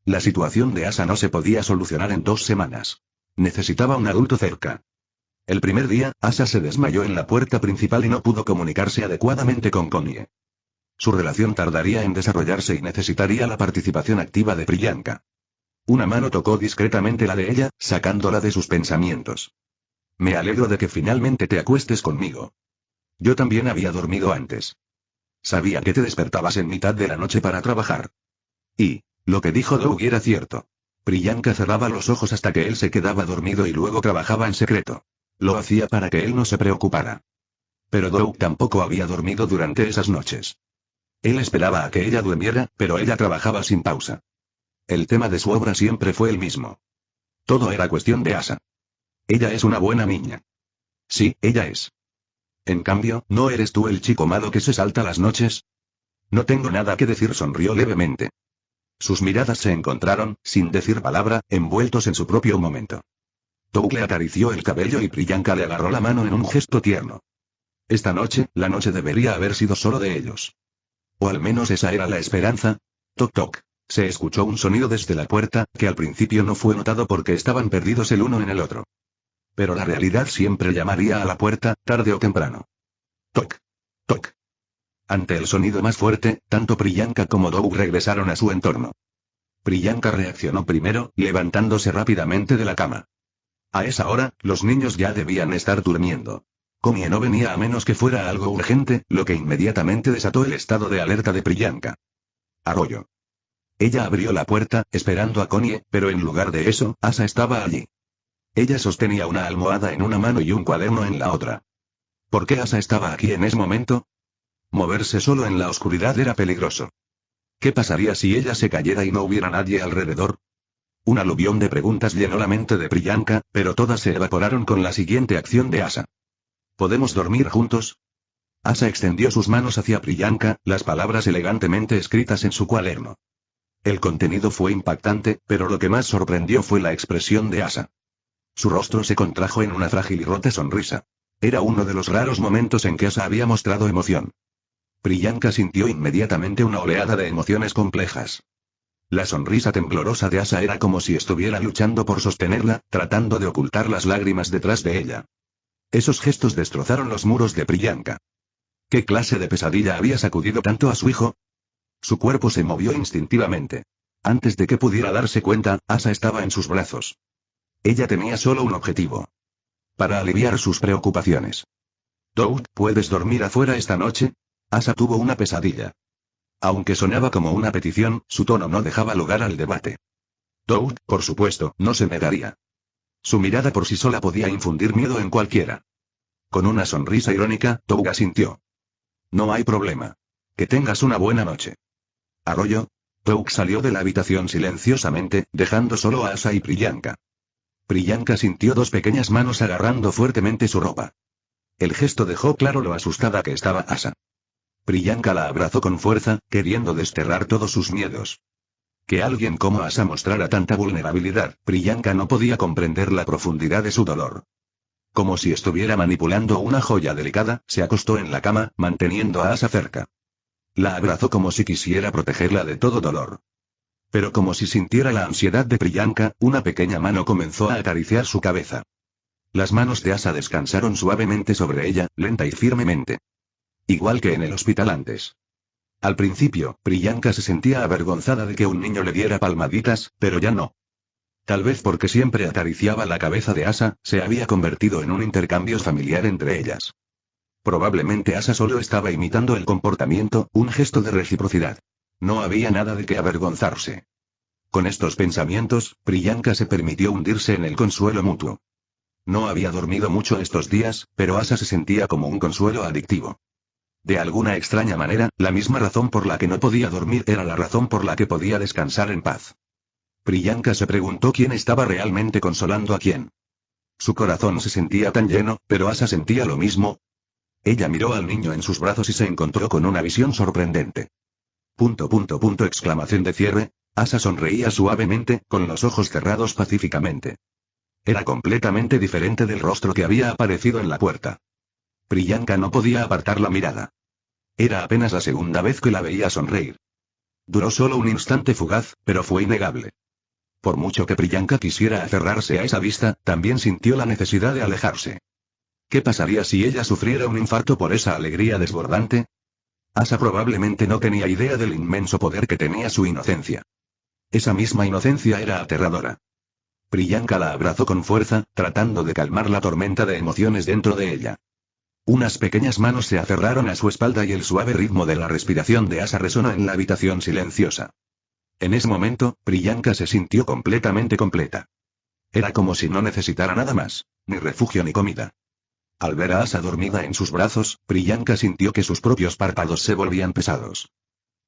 La situación de Asa no se podía solucionar en 2 semanas. Necesitaba un adulto cerca. El primer día, Asa se desmayó en la puerta principal y no pudo comunicarse adecuadamente con Connie. Su relación tardaría en desarrollarse y necesitaría la participación activa de Priyanka. Una mano tocó discretamente la de ella, sacándola de sus pensamientos. Me alegro de que finalmente te acuestes conmigo. Yo también había dormido antes. Sabía que te despertabas en mitad de la noche para trabajar. Y, lo que dijo Doug era cierto. Priyanka cerraba los ojos hasta que él se quedaba dormido y luego trabajaba en secreto. Lo hacía para que él no se preocupara. Pero Doug tampoco había dormido durante esas noches. Él esperaba a que ella durmiera, pero ella trabajaba sin pausa. El tema de su obra siempre fue el mismo. Todo era cuestión de Asa. Ella es una buena niña. Sí, ella es. En cambio, ¿no eres tú el chico malo que se salta las noches? No tengo nada que decir, sonrió levemente. Sus miradas se encontraron, sin decir palabra, envueltos en su propio momento. Touk le acarició el cabello y Priyanka le agarró la mano en un gesto tierno. Esta noche, la noche debería haber sido solo de ellos. O al menos esa era la esperanza. Toc toc. Se escuchó un sonido desde la puerta, que al principio no fue notado porque estaban perdidos el uno en el otro. Pero la realidad siempre llamaría a la puerta, tarde o temprano. Toc. Toc. Ante el sonido más fuerte, tanto Priyanka como Doug regresaron a su entorno. Priyanka reaccionó primero, levantándose rápidamente de la cama. A esa hora, los niños ya debían estar durmiendo. Connie no venía a menos que fuera algo urgente, lo que inmediatamente desató el estado de alerta de Priyanka. Arroyo. Ella abrió la puerta, esperando a Connie, pero en lugar de eso, Asa estaba allí. Ella sostenía una almohada en una mano y un cuaderno en la otra. ¿Por qué Asa estaba aquí en ese momento? Moverse solo en la oscuridad era peligroso. ¿Qué pasaría si ella se cayera y no hubiera nadie alrededor? Un aluvión de preguntas llenó la mente de Priyanka, pero todas se evaporaron con la siguiente acción de Asa. ¿Podemos dormir juntos? Asa extendió sus manos hacia Priyanka, las palabras elegantemente escritas en su cuaderno. El contenido fue impactante, pero lo que más sorprendió fue la expresión de Asa. Su rostro se contrajo en una frágil y rota sonrisa. Era uno de los raros momentos en que Asa había mostrado emoción. Priyanka sintió inmediatamente una oleada de emociones complejas. La sonrisa temblorosa de Asa era como si estuviera luchando por sostenerla, tratando de ocultar las lágrimas detrás de ella. Esos gestos destrozaron los muros de Priyanka. ¿Qué clase de pesadilla había sacudido tanto a su hijo? Su cuerpo se movió instintivamente. Antes de que pudiera darse cuenta, Asa estaba en sus brazos. Ella tenía solo un objetivo. Para aliviar sus preocupaciones. Doug, ¿puedes dormir afuera esta noche? Asa tuvo una pesadilla. Aunque sonaba como una petición, su tono no dejaba lugar al debate. Doug, por supuesto, no se negaría. Su mirada por sí sola podía infundir miedo en cualquiera. Con una sonrisa irónica, Doug asintió. No hay problema. Que tengas una buena noche. Arroyo. Doug salió de la habitación silenciosamente, dejando solo a Asa y Priyanka. Priyanka sintió 2 pequeñas manos agarrando fuertemente su ropa. El gesto dejó claro lo asustada que estaba Asa. Priyanka la abrazó con fuerza, queriendo desterrar todos sus miedos. Que alguien como Asa mostrara tanta vulnerabilidad, Priyanka no podía comprender la profundidad de su dolor. Como si estuviera manipulando una joya delicada, se acostó en la cama, manteniendo a Asa cerca. La abrazó como si quisiera protegerla de todo dolor. Pero como si sintiera la ansiedad de Priyanka, una pequeña mano comenzó a acariciar su cabeza. Las manos de Asa descansaron suavemente sobre ella, lenta y firmemente. Igual que en el hospital antes. Al principio, Priyanka se sentía avergonzada de que un niño le diera palmaditas, pero ya no. Tal vez porque siempre acariciaba la cabeza de Asa, se había convertido en un intercambio familiar entre ellas. Probablemente Asa solo estaba imitando el comportamiento, un gesto de reciprocidad. No había nada de qué avergonzarse. Con estos pensamientos, Priyanka se permitió hundirse en el consuelo mutuo. No había dormido mucho estos días, pero Asa se sentía como un consuelo adictivo. De alguna extraña manera, la misma razón por la que no podía dormir era la razón por la que podía descansar en paz. Priyanka se preguntó quién estaba realmente consolando a quién. Su corazón se sentía tan lleno, pero Asa sentía lo mismo. Ella miró al niño en sus brazos y se encontró con una visión sorprendente. Exclamación de cierre. Asa sonreía suavemente, con los ojos cerrados pacíficamente. Era completamente diferente del rostro que había aparecido en la puerta. Priyanka no podía apartar la mirada. Era apenas la segunda vez que la veía sonreír. Duró solo un instante fugaz, pero fue innegable. Por mucho que Priyanka quisiera aferrarse a esa vista, también sintió la necesidad de alejarse. ¿Qué pasaría si ella sufriera un infarto por esa alegría desbordante? Asa probablemente no tenía idea del inmenso poder que tenía su inocencia. Esa misma inocencia era aterradora. Priyanka la abrazó con fuerza, tratando de calmar la tormenta de emociones dentro de ella. Unas pequeñas manos se aferraron a su espalda y el suave ritmo de la respiración de Asa resonó en la habitación silenciosa. En ese momento, Priyanka se sintió completamente completa. Era como si no necesitara nada más, ni refugio ni comida. Al ver a Asa dormida en sus brazos, Priyanka sintió que sus propios párpados se volvían pesados.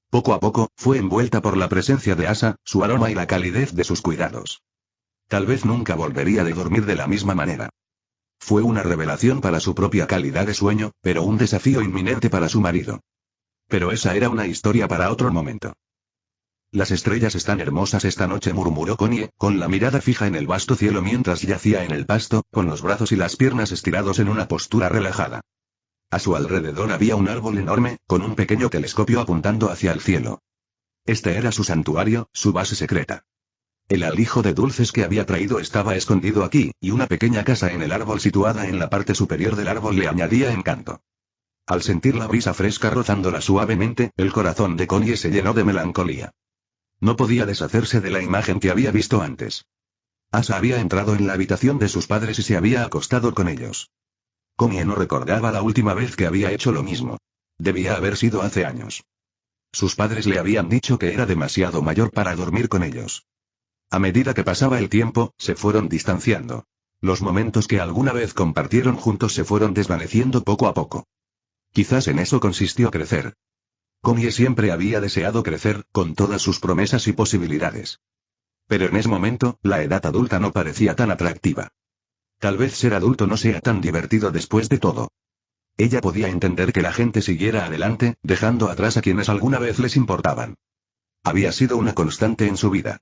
Poco a poco, fue envuelta por la presencia de Asa, su aroma y la calidez de sus cuidados. Tal vez nunca volvería a dormir de la misma manera. Fue una revelación para su propia calidad de sueño, pero un desafío inminente para su marido. Pero esa era una historia para otro momento. Las estrellas están hermosas esta noche, murmuró Connie, con la mirada fija en el vasto cielo mientras yacía en el pasto, con los brazos y las piernas estirados en una postura relajada. A su alrededor había un árbol enorme, con un pequeño telescopio apuntando hacia el cielo. Este era su santuario, su base secreta. El alijo de dulces que había traído estaba escondido aquí, y una pequeña casa en el árbol situada en la parte superior del árbol le añadía encanto. Al sentir la brisa fresca rozándola suavemente, el corazón de Connie se llenó de melancolía. No podía deshacerse de la imagen que había visto antes. Asa había entrado en la habitación de sus padres y se había acostado con ellos. Connie no recordaba la última vez que había hecho lo mismo. Debía haber sido hace años. Sus padres le habían dicho que era demasiado mayor para dormir con ellos. A medida que pasaba el tiempo, se fueron distanciando. Los momentos que alguna vez compartieron juntos se fueron desvaneciendo poco a poco. Quizás en eso consistió crecer. Connie siempre había deseado crecer, con todas sus promesas y posibilidades. Pero en ese momento, la edad adulta no parecía tan atractiva. Tal vez ser adulto no sea tan divertido después de todo. Ella podía entender que la gente siguiera adelante, dejando atrás a quienes alguna vez les importaban. Había sido una constante en su vida.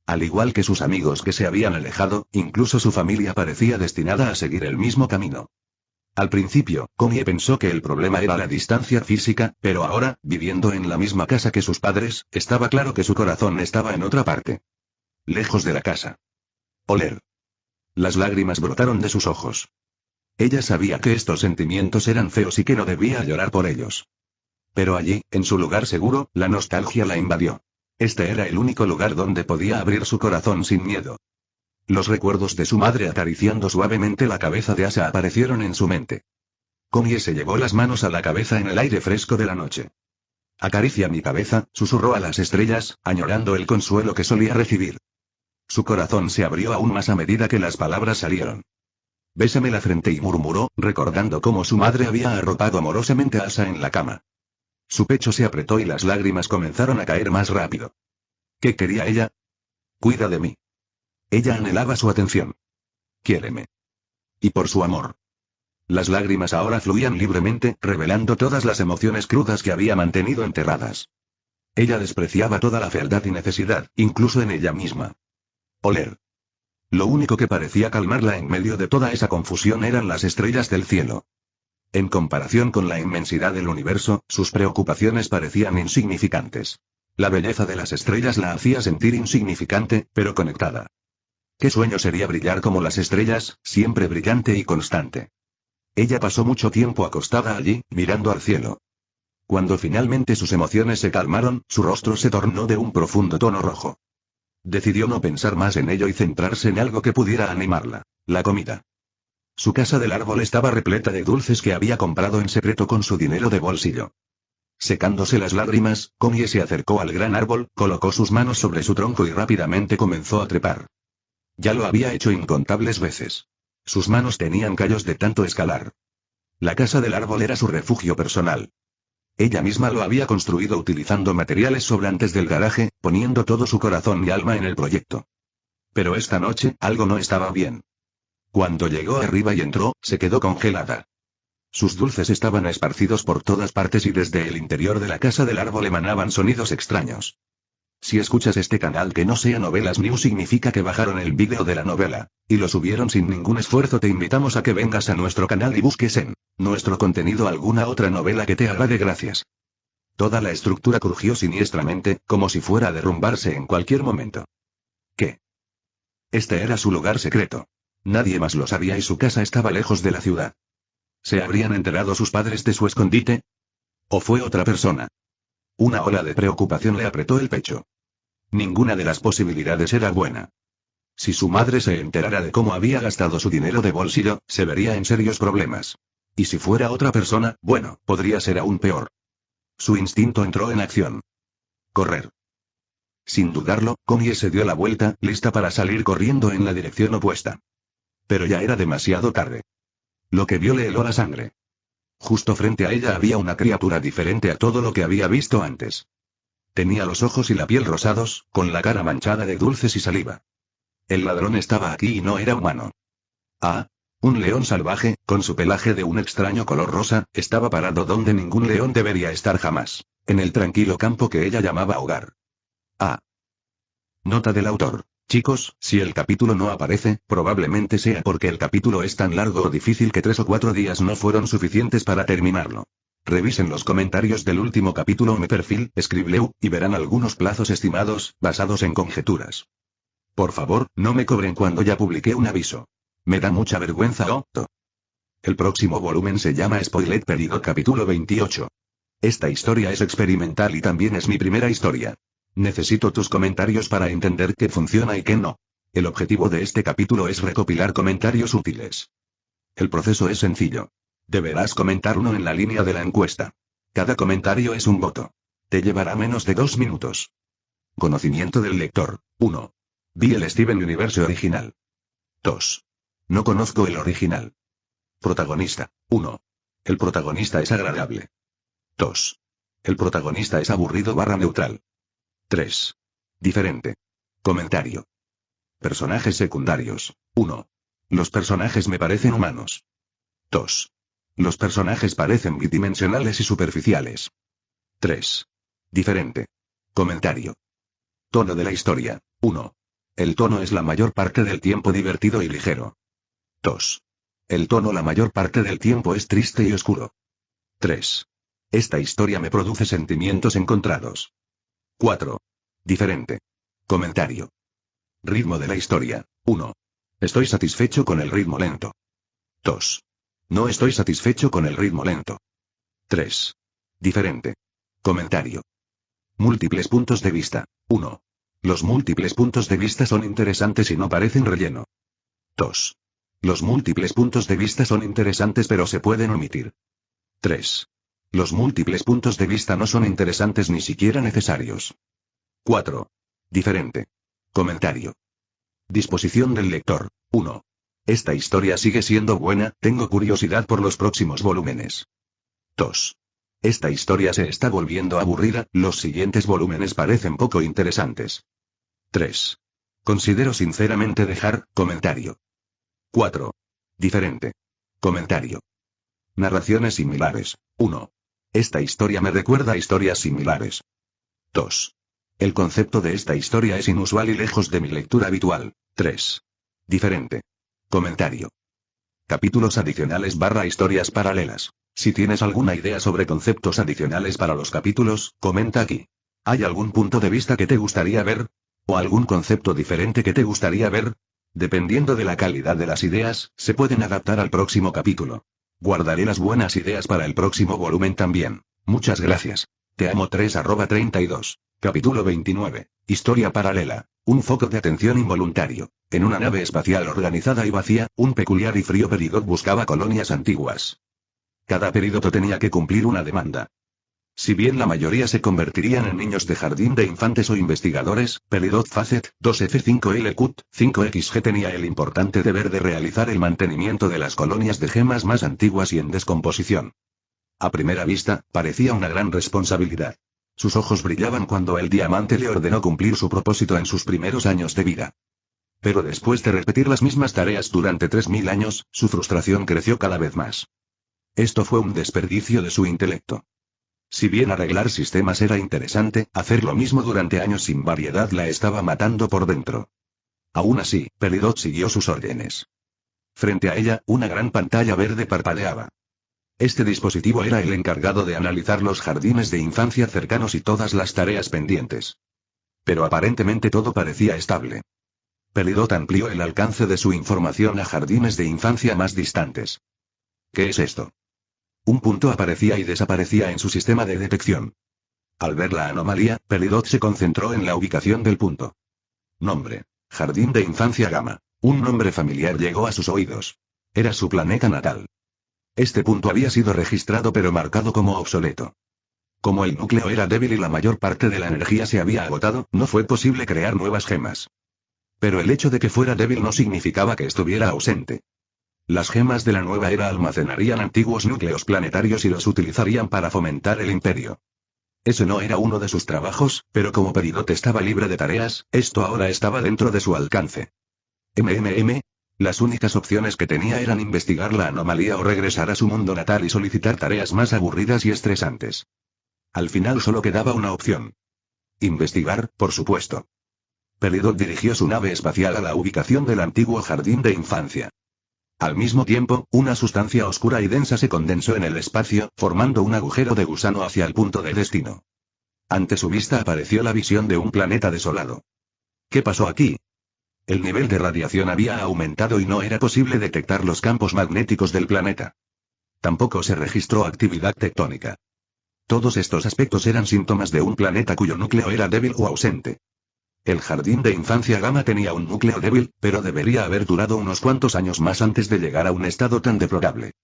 Al igual que sus amigos que se habían alejado, incluso su familia parecía destinada a seguir el mismo camino. Al principio, Connie pensó que el problema era la distancia física, pero ahora, viviendo en la misma casa que sus padres, estaba claro que su corazón estaba en otra parte. Lejos de la casa. Oler. Las lágrimas brotaron de sus ojos. Ella sabía que estos sentimientos eran feos y que no debía llorar por ellos. Pero allí, en su lugar seguro, la nostalgia la invadió. Este era el único lugar donde podía abrir su corazón sin miedo. Los recuerdos de su madre acariciando suavemente la cabeza de Asa aparecieron en su mente. Connie se llevó las manos a la cabeza en el aire fresco de la noche. Acaricia mi cabeza, susurró a las estrellas, añorando el consuelo que solía recibir. Su corazón se abrió aún más a medida que las palabras salieron. Bésame la frente y murmuró, recordando cómo su madre había arropado amorosamente a Asa en la cama. Su pecho se apretó y las lágrimas comenzaron a caer más rápido. ¿Qué quería ella? Cuida de mí. Ella anhelaba su atención. Quiéreme. Y por su amor. Las lágrimas ahora fluían libremente, revelando todas las emociones crudas que había mantenido enterradas. Ella despreciaba toda la fealdad y necesidad, incluso en ella misma. Oler. Lo único que parecía calmarla en medio de toda esa confusión eran las estrellas del cielo. En comparación con la inmensidad del universo, sus preocupaciones parecían insignificantes. La belleza de las estrellas la hacía sentir insignificante, pero conectada. ¿Qué sueño sería brillar como las estrellas, siempre brillante y constante? Ella pasó mucho tiempo acostada allí, mirando al cielo. Cuando finalmente sus emociones se calmaron, su rostro se tornó de un profundo tono rojo. Decidió no pensar más en ello y centrarse en algo que pudiera animarla: la comida. Su casa del árbol estaba repleta de dulces que había comprado en secreto con su dinero de bolsillo. Secándose las lágrimas, Connie se acercó al gran árbol, colocó sus manos sobre su tronco y rápidamente comenzó a trepar. Ya lo había hecho incontables veces. Sus manos tenían callos de tanto escalar. La casa del árbol era su refugio personal. Ella misma lo había construido utilizando materiales sobrantes del garaje, poniendo todo su corazón y alma en el proyecto. Pero esta noche, algo no estaba bien. Cuando llegó arriba y entró, se quedó congelada. Sus dulces estaban esparcidos por todas partes y desde el interior de la casa del árbol emanaban sonidos extraños. Si escuchas este canal que no sea Novelas News significa que bajaron el vídeo de la novela, y lo subieron sin ningún esfuerzo. Te invitamos a que vengas a nuestro canal y busques en nuestro contenido alguna otra novela que te agrade. Gracias. Toda la estructura crujió siniestramente, como si fuera a derrumbarse en cualquier momento. ¿Qué? Este era su lugar secreto. Nadie más lo sabía y su casa estaba lejos de la ciudad. ¿Se habrían enterado sus padres de su escondite? ¿O fue otra persona? Una ola de preocupación le apretó el pecho. Ninguna de las posibilidades era buena. Si su madre se enterara de cómo había gastado su dinero de bolsillo, se vería en serios problemas. Y si fuera otra persona, bueno, podría ser aún peor. Su instinto entró en acción. Correr. Sin dudarlo, Connie se dio la vuelta, lista para salir corriendo en la dirección opuesta. Pero ya era demasiado tarde. Lo que vio le heló la sangre. Justo frente a ella había una criatura diferente a todo lo que había visto antes. Tenía los ojos y la piel rosados, con la cara manchada de dulces y saliva. El ladrón estaba aquí y no era humano. Ah, un león salvaje, con su pelaje de un extraño color rosa, estaba parado donde ningún león debería estar jamás, en el tranquilo campo que ella llamaba hogar. Ah. Nota del autor. Chicos, si el capítulo no aparece, probablemente sea porque el capítulo es tan largo o difícil que 3 o 4 días no fueron suficientes para terminarlo. Revisen los comentarios del último capítulo o mi perfil, Scribleu, y verán algunos plazos estimados, basados en conjeturas. Por favor, no me cobren cuando ya publiqué un aviso. Me da mucha vergüenza. El próximo volumen se llama Spoiled Peridot capítulo 28. Esta historia es experimental y también es mi primera historia. Necesito tus comentarios para entender qué funciona y qué no. El objetivo de este capítulo es recopilar comentarios útiles. El proceso es sencillo. Deberás comentar uno en la línea de la encuesta. Cada comentario es un voto. Te llevará menos de 2 minutos. Conocimiento del lector. 1. Vi el Steven Universe original. 2. No conozco el original. Protagonista. 1. El protagonista es agradable. 2. El protagonista es aburrido / neutral. 3. Diferente. Comentario. Personajes secundarios. 1. Los personajes me parecen humanos. 2. Los personajes parecen bidimensionales y superficiales. 3. Diferente. Comentario. Tono de la historia. 1. El tono es la mayor parte del tiempo divertido y ligero. 2. El tono la mayor parte del tiempo es triste y oscuro. 3. Esta historia me produce sentimientos encontrados. 4. Diferente. Comentario. Ritmo de la historia. 1. Estoy satisfecho con el ritmo lento. 2. No estoy satisfecho con el ritmo lento. 3. Diferente. Comentario. Múltiples puntos de vista. 1. Los múltiples puntos de vista son interesantes y no parecen relleno. 2. Los múltiples puntos de vista son interesantes pero se pueden omitir. 3. Los múltiples puntos de vista no son interesantes ni siquiera necesarios. 4. Diferente. Comentario. Disposición del lector. 1. Esta historia sigue siendo buena, tengo curiosidad por los próximos volúmenes. 2. Esta historia se está volviendo aburrida, los siguientes volúmenes parecen poco interesantes. 3. Considero sinceramente dejar comentario. 4. Diferente. Comentario. Narraciones similares. 1. Esta historia me recuerda a historias similares. 2. El concepto de esta historia es inusual y lejos de mi lectura habitual. 3. Diferente. Comentario. Capítulos adicionales / historias paralelas. Si tienes alguna idea sobre conceptos adicionales para los capítulos, comenta aquí. ¿Hay algún punto de vista que te gustaría ver? ¿O algún concepto diferente que te gustaría ver? Dependiendo de la calidad de las ideas, se pueden adaptar al próximo capítulo. Guardaré las buenas ideas para el próximo volumen también. Muchas gracias. Te amo 3@32. Capítulo 29. Historia paralela. Un foco de atención involuntario. En una nave espacial organizada y vacía, un peculiar y frío peridot buscaba colonias antiguas. Cada perídoto tenía que cumplir una demanda. Si bien la mayoría se convertirían en niños de jardín de infantes o investigadores, Peridot Facet 2F5LQ 5XG tenía el importante deber de realizar el mantenimiento de las colonias de gemas más antiguas y en descomposición. A primera vista, parecía una gran responsabilidad. Sus ojos brillaban cuando el diamante le ordenó cumplir su propósito en sus primeros años de vida. Pero después de repetir las mismas tareas durante 3000 años, su frustración creció cada vez más. Esto fue un desperdicio de su intelecto. Si bien arreglar sistemas era interesante, hacer lo mismo durante años sin variedad la estaba matando por dentro. Aún así, Peridot siguió sus órdenes. Frente a ella, una gran pantalla verde parpadeaba. Este dispositivo era el encargado de analizar los jardines de infancia cercanos y todas las tareas pendientes. Pero aparentemente todo parecía estable. Peridot amplió el alcance de su información a jardines de infancia más distantes. ¿Qué es esto? Un punto aparecía y desaparecía en su sistema de detección. Al ver la anomalía, Peridot se concentró en la ubicación del punto. Nombre: Jardín de Infancia Gamma. Un nombre familiar llegó a sus oídos. Era su planeta natal. Este punto había sido registrado pero marcado como obsoleto. Como el núcleo era débil y la mayor parte de la energía se había agotado, no fue posible crear nuevas gemas. Pero el hecho de que fuera débil no significaba que estuviera ausente. Las gemas de la nueva era almacenarían antiguos núcleos planetarios y los utilizarían para fomentar el imperio. Ese no era uno de sus trabajos, pero como Peridot estaba libre de tareas, esto ahora estaba dentro de su alcance. Las únicas opciones que tenía eran investigar la anomalía o regresar a su mundo natal y solicitar tareas más aburridas y estresantes. Al final solo quedaba una opción. Investigar, por supuesto. Peridot dirigió su nave espacial a la ubicación del antiguo jardín de infancia. Al mismo tiempo, una sustancia oscura y densa se condensó en el espacio, formando un agujero de gusano hacia el punto de destino. Ante su vista apareció la visión de un planeta desolado. ¿Qué pasó aquí? El nivel de radiación había aumentado y no era posible detectar los campos magnéticos del planeta. Tampoco se registró actividad tectónica. Todos estos aspectos eran síntomas de un planeta cuyo núcleo era débil o ausente. El jardín de infancia Gamma tenía un núcleo débil, pero debería haber durado unos cuantos años más antes de llegar a un estado tan deplorable.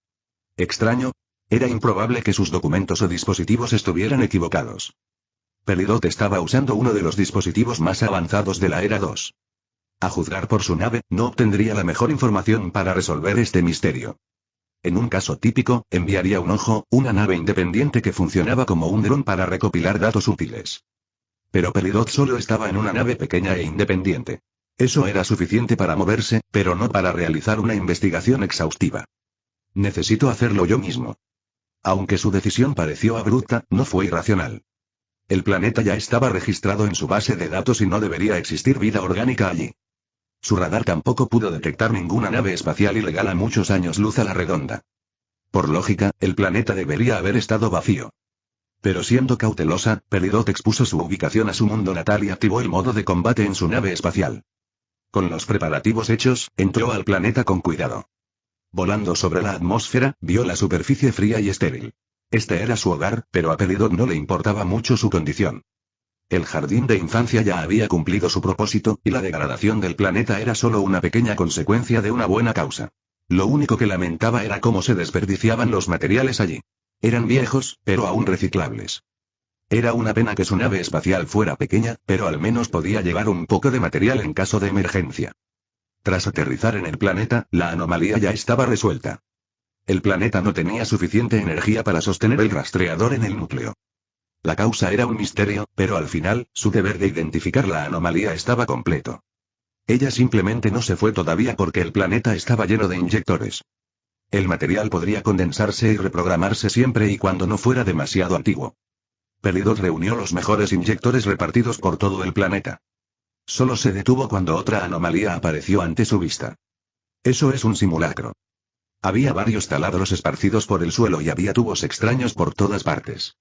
Extraño. Era improbable que sus documentos o dispositivos estuvieran equivocados. Peridot estaba usando uno de los dispositivos más avanzados de la Era 2. A juzgar por su nave, no obtendría la mejor información para resolver este misterio. En un caso típico, enviaría un ojo, una nave independiente que funcionaba como un dron para recopilar datos útiles. Pero Peridot solo estaba en una nave pequeña e independiente. Eso era suficiente para moverse, pero no para realizar una investigación exhaustiva. Necesito hacerlo yo mismo. Aunque su decisión pareció abrupta, no fue irracional. El planeta ya estaba registrado en su base de datos y no debería existir vida orgánica allí. Su radar tampoco pudo detectar ninguna nave espacial ilegal a muchos años luz a la redonda. Por lógica, el planeta debería haber estado vacío. Pero siendo cautelosa, Peridot expuso su ubicación a su mundo natal y activó el modo de combate en su nave espacial. Con los preparativos hechos, entró al planeta con cuidado. Volando sobre la atmósfera, vio la superficie fría y estéril. Este era su hogar, pero a Peridot no le importaba mucho su condición. El jardín de infancia ya había cumplido su propósito, y la degradación del planeta era solo una pequeña consecuencia de una buena causa. Lo único que lamentaba era cómo se desperdiciaban los materiales allí. Eran viejos, pero aún reciclables. Era una pena que su nave espacial fuera pequeña, pero al menos podía llevar un poco de material en caso de emergencia. Tras aterrizar en el planeta, la anomalía ya estaba resuelta. El planeta no tenía suficiente energía para sostener el rastreador en el núcleo. La causa era un misterio, pero al final, su deber de identificar la anomalía estaba completo. Ella simplemente no se fue todavía porque el planeta estaba lleno de inyectores. El material podría condensarse y reprogramarse siempre y cuando no fuera demasiado antiguo. Peridot reunió los mejores inyectores repartidos por todo el planeta. Solo se detuvo cuando otra anomalía apareció ante su vista. Eso es un simulacro. Había varios taladros esparcidos por el suelo y había tubos extraños por todas partes.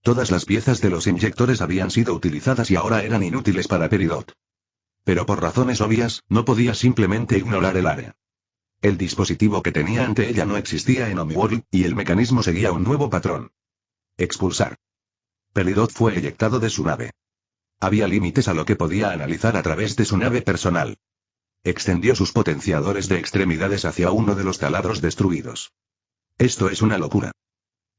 Todas las piezas de los inyectores habían sido utilizadas y ahora eran inútiles para Peridot. Pero por razones obvias, no podía simplemente ignorar el área. El dispositivo que tenía ante ella no existía en Homeworld, y el mecanismo seguía un nuevo patrón. Expulsar. Peridot fue eyectado de su nave. Había límites a lo que podía analizar a través de su nave personal. Extendió sus potenciadores de extremidades hacia uno de los taladros destruidos. Esto es una locura.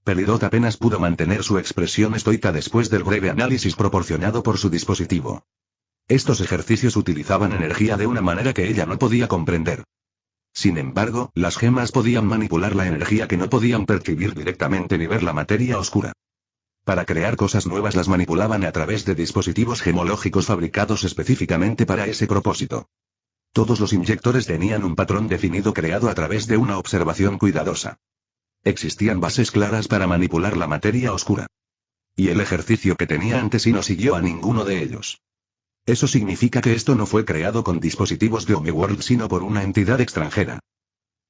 Peridot apenas pudo mantener su expresión estoica después del breve análisis proporcionado por su dispositivo. Estos ejercicios utilizaban energía de una manera que ella no podía comprender. Sin embargo, las gemas podían manipular la energía que no podían percibir directamente ni ver la materia oscura. Para crear cosas nuevas las manipulaban a través de dispositivos gemológicos fabricados específicamente para ese propósito. Todos los inyectores tenían un patrón definido creado a través de una observación cuidadosa. Existían bases claras para manipular la materia oscura. Y el ejercicio que tenía ante sí no siguió a ninguno de ellos. Eso significa que esto no fue creado con dispositivos de Homeworld sino por una entidad extranjera.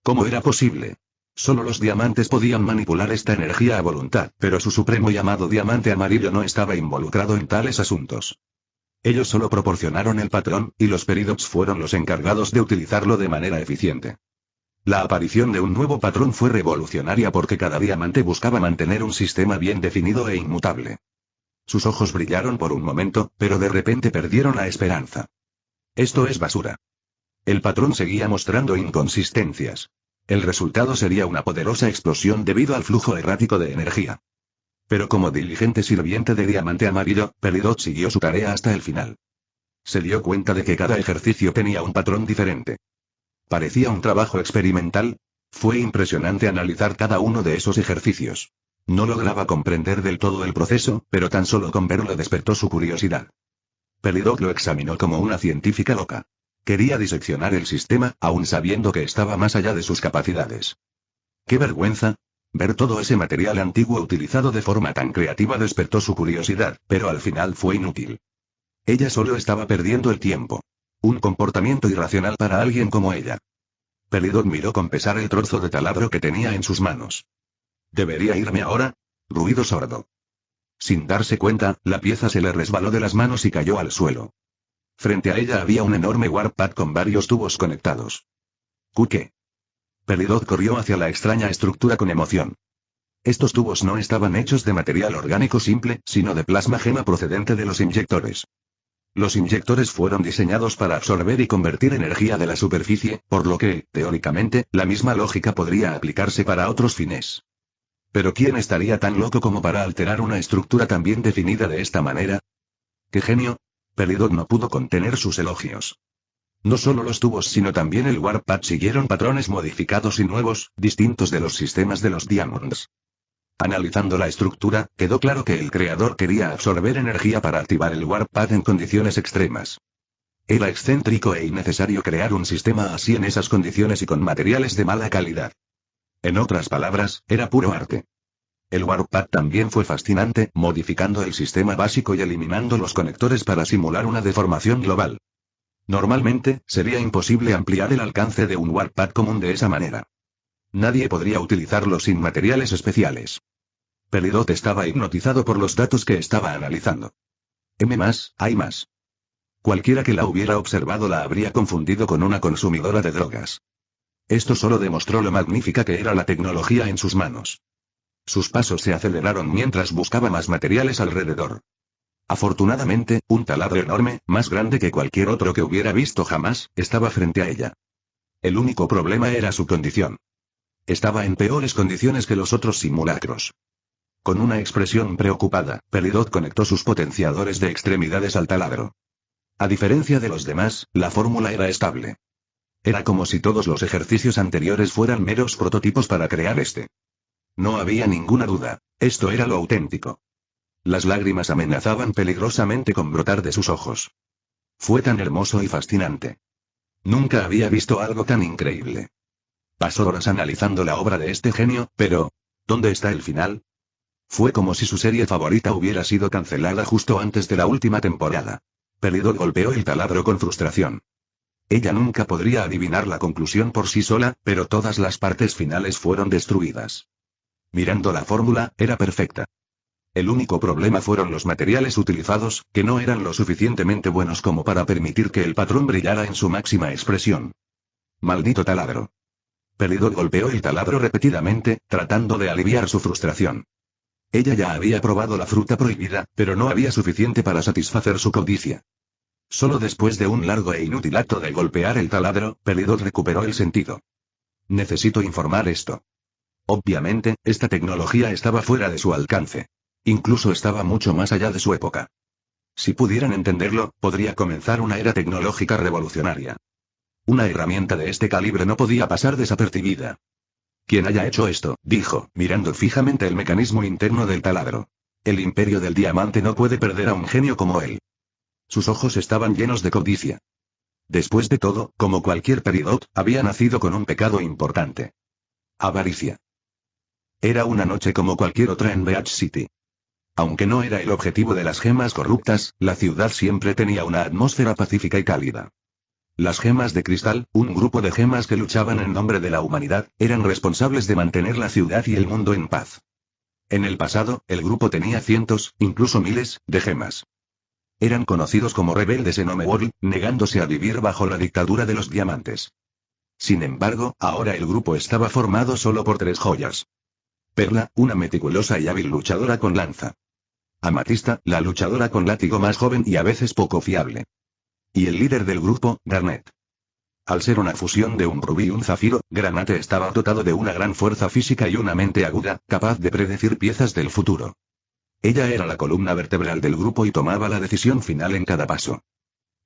¿Cómo era posible? Solo los diamantes podían manipular esta energía a voluntad, pero su supremo llamado diamante amarillo no estaba involucrado en tales asuntos. Ellos solo proporcionaron el patrón, y los Peridots fueron los encargados de utilizarlo de manera eficiente. La aparición de un nuevo patrón fue revolucionaria porque cada diamante buscaba mantener un sistema bien definido e inmutable. Sus ojos brillaron por un momento, pero de repente perdieron la esperanza. Esto es basura. El patrón seguía mostrando inconsistencias. El resultado sería una poderosa explosión debido al flujo errático de energía. Pero como diligente sirviente de diamante amarillo, Peridot siguió su tarea hasta el final. Se dio cuenta de que cada ejercicio tenía un patrón diferente. Parecía un trabajo experimental. Fue impresionante analizar cada uno de esos ejercicios. No lograba comprender del todo el proceso, pero tan solo con verlo despertó su curiosidad. Peridot lo examinó como una científica loca. Quería diseccionar el sistema, aun sabiendo que estaba más allá de sus capacidades. ¡Qué vergüenza! Ver todo ese material antiguo utilizado de forma tan creativa despertó su curiosidad, pero al final fue inútil. Ella solo estaba perdiendo el tiempo. Un comportamiento irracional para alguien como ella. Peridot miró con pesar el trozo de taladro que tenía en sus manos. ¿Debería irme ahora? Ruido sordo. Sin darse cuenta, la pieza se le resbaló de las manos y cayó al suelo. Frente a ella había un enorme warp pad con varios tubos conectados. ¿Qué? Peridot corrió hacia la extraña estructura con emoción. Estos tubos no estaban hechos de material orgánico simple, sino de plasma gema procedente de los inyectores. Los inyectores fueron diseñados para absorber y convertir energía de la superficie, por lo que, teóricamente, la misma lógica podría aplicarse para otros fines. Pero ¿quién estaría tan loco como para alterar una estructura tan bien definida de esta manera? ¡Qué genio! Peridot no pudo contener sus elogios. No solo los tubos sino también el warp pad siguieron patrones modificados y nuevos, distintos de los sistemas de los Diamonds. Analizando la estructura, quedó claro que el creador quería absorber energía para activar el warp pad en condiciones extremas. Era excéntrico e innecesario crear un sistema así en esas condiciones y con materiales de mala calidad. En otras palabras, era puro arte. El warp pad también fue fascinante, modificando el sistema básico y eliminando los conectores para simular una deformación global. Normalmente, sería imposible ampliar el alcance de un warp pad común de esa manera. Nadie podría utilizarlo sin materiales especiales. Peridot estaba hipnotizado por los datos que estaba analizando. Hay más. Cualquiera que la hubiera observado la habría confundido con una consumidora de drogas. Esto solo demostró lo magnífica que era la tecnología en sus manos. Sus pasos se aceleraron mientras buscaba más materiales alrededor. Afortunadamente, un taladro enorme, más grande que cualquier otro que hubiera visto jamás, estaba frente a ella. El único problema era su condición. Estaba en peores condiciones que los otros simulacros. Con una expresión preocupada, Peridot conectó sus potenciadores de extremidades al taladro. A diferencia de los demás, la fórmula era estable. Era como si todos los ejercicios anteriores fueran meros prototipos para crear este. No había ninguna duda, esto era lo auténtico. Las lágrimas amenazaban peligrosamente con brotar de sus ojos. Fue tan hermoso y fascinante. Nunca había visto algo tan increíble. Pasó horas analizando la obra de este genio, pero ¿dónde está el final? Fue como si su serie favorita hubiera sido cancelada justo antes de la última temporada. Peridot golpeó el taladro con frustración. Ella nunca podría adivinar la conclusión por sí sola, pero todas las partes finales fueron destruidas. Mirando la fórmula, era perfecta. El único problema fueron los materiales utilizados, que no eran lo suficientemente buenos como para permitir que el patrón brillara en su máxima expresión. Maldito taladro. Peridot golpeó el taladro repetidamente, tratando de aliviar su frustración. Ella ya había probado la fruta prohibida, pero no había suficiente para satisfacer su codicia. Solo después de un largo e inútil acto de golpear el taladro, Peridot recuperó el sentido. Necesito informar esto. Obviamente, esta tecnología estaba fuera de su alcance. Incluso estaba mucho más allá de su época. Si pudieran entenderlo, podría comenzar una era tecnológica revolucionaria. Una herramienta de este calibre no podía pasar desapercibida. Quien haya hecho esto, dijo, mirando fijamente el mecanismo interno del taladro. El imperio del diamante no puede perder a un genio como él. Sus ojos estaban llenos de codicia. Después de todo, como cualquier Peridot, había nacido con un pecado importante. Avaricia. Era una noche como cualquier otra en Beach City. Aunque no era el objetivo de las gemas corruptas, la ciudad siempre tenía una atmósfera pacífica y cálida. Las gemas de cristal, un grupo de gemas que luchaban en nombre de la humanidad, eran responsables de mantener la ciudad y el mundo en paz. En el pasado, el grupo tenía cientos, incluso miles, de gemas. Eran conocidos como rebeldes en Homeworld, negándose a vivir bajo la dictadura de los diamantes. Sin embargo, ahora el grupo estaba formado solo por 3 joyas. Perla, una meticulosa y hábil luchadora con lanza. Amatista, la luchadora con látigo más joven y a veces poco fiable. Y el líder del grupo, Garnet. Al ser una fusión de un rubí y un zafiro, Granate estaba dotado de una gran fuerza física y una mente aguda, capaz de predecir piezas del futuro. Ella era la columna vertebral del grupo y tomaba la decisión final en cada paso.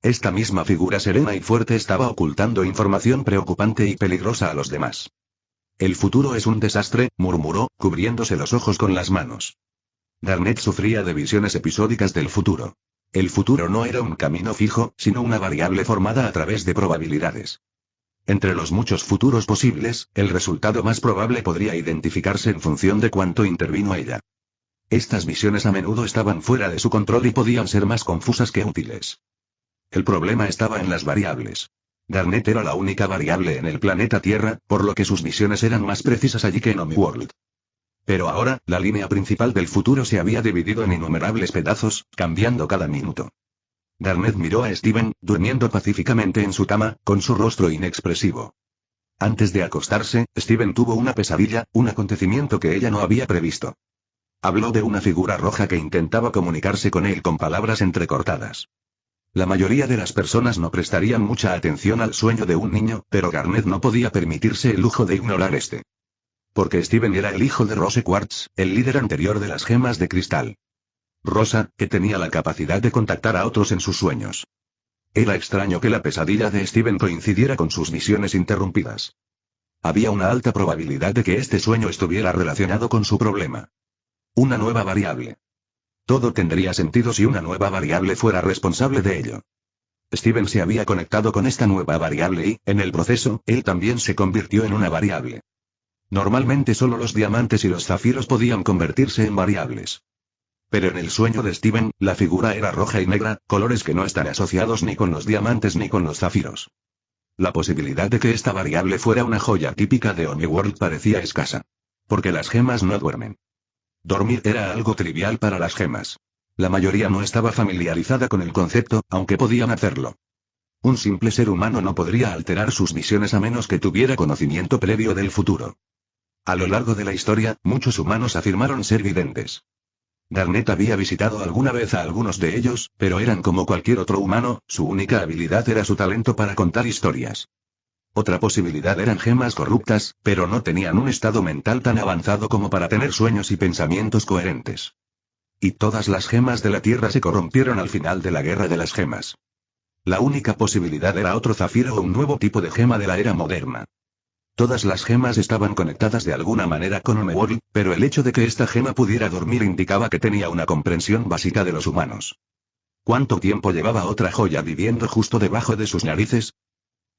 Esta misma figura serena y fuerte estaba ocultando información preocupante y peligrosa a los demás. El futuro es un desastre, murmuró, cubriéndose los ojos con las manos. Garnet sufría de visiones episódicas del futuro. El futuro no era un camino fijo, sino una variable formada a través de probabilidades. Entre los muchos futuros posibles, el resultado más probable podría identificarse en función de cuánto intervino ella. Estas visiones a menudo estaban fuera de su control y podían ser más confusas que útiles. El problema estaba en las variables. Garnet era la única variable en el planeta Tierra, por lo que sus visiones eran más precisas allí que en Homeworld. Pero ahora, la línea principal del futuro se había dividido en innumerables pedazos, cambiando cada minuto. Garnet miró a Steven, durmiendo pacíficamente en su cama, con su rostro inexpresivo. Antes de acostarse, Steven tuvo una pesadilla, un acontecimiento que ella no había previsto. Habló de una figura roja que intentaba comunicarse con él con palabras entrecortadas. La mayoría de las personas no prestarían mucha atención al sueño de un niño, pero Garnet no podía permitirse el lujo de ignorar este. Porque Steven era el hijo de Rose Quartz, el líder anterior de las gemas de cristal. Rosa, que tenía la capacidad de contactar a otros en sus sueños. Era extraño que la pesadilla de Steven coincidiera con sus visiones interrumpidas. Había una alta probabilidad de que este sueño estuviera relacionado con su problema. Una nueva variable. Todo tendría sentido si una nueva variable fuera responsable de ello. Steven se había conectado con esta nueva variable y, en el proceso, él también se convirtió en una variable. Normalmente solo los diamantes y los zafiros podían convertirse en variables. Pero en el sueño de Steven, la figura era roja y negra, colores que no están asociados ni con los diamantes ni con los zafiros. La posibilidad de que esta variable fuera una joya típica de Homeworld parecía escasa. Porque las gemas no duermen. Dormir era algo trivial para las gemas. La mayoría no estaba familiarizada con el concepto, aunque podían hacerlo. Un simple ser humano no podría alterar sus visiones a menos que tuviera conocimiento previo del futuro. A lo largo de la historia, muchos humanos afirmaron ser videntes. Garnet había visitado alguna vez a algunos de ellos, pero eran como cualquier otro humano, su única habilidad era su talento para contar historias. Otra posibilidad eran gemas corruptas, pero no tenían un estado mental tan avanzado como para tener sueños y pensamientos coherentes. Y todas las gemas de la Tierra se corrompieron al final de la Guerra de las Gemas. La única posibilidad era otro zafiro o un nuevo tipo de gema de la era moderna. Todas las gemas estaban conectadas de alguna manera con Homeworld, pero el hecho de que esta gema pudiera dormir indicaba que tenía una comprensión básica de los humanos. ¿Cuánto tiempo llevaba otra joya viviendo justo debajo de sus narices?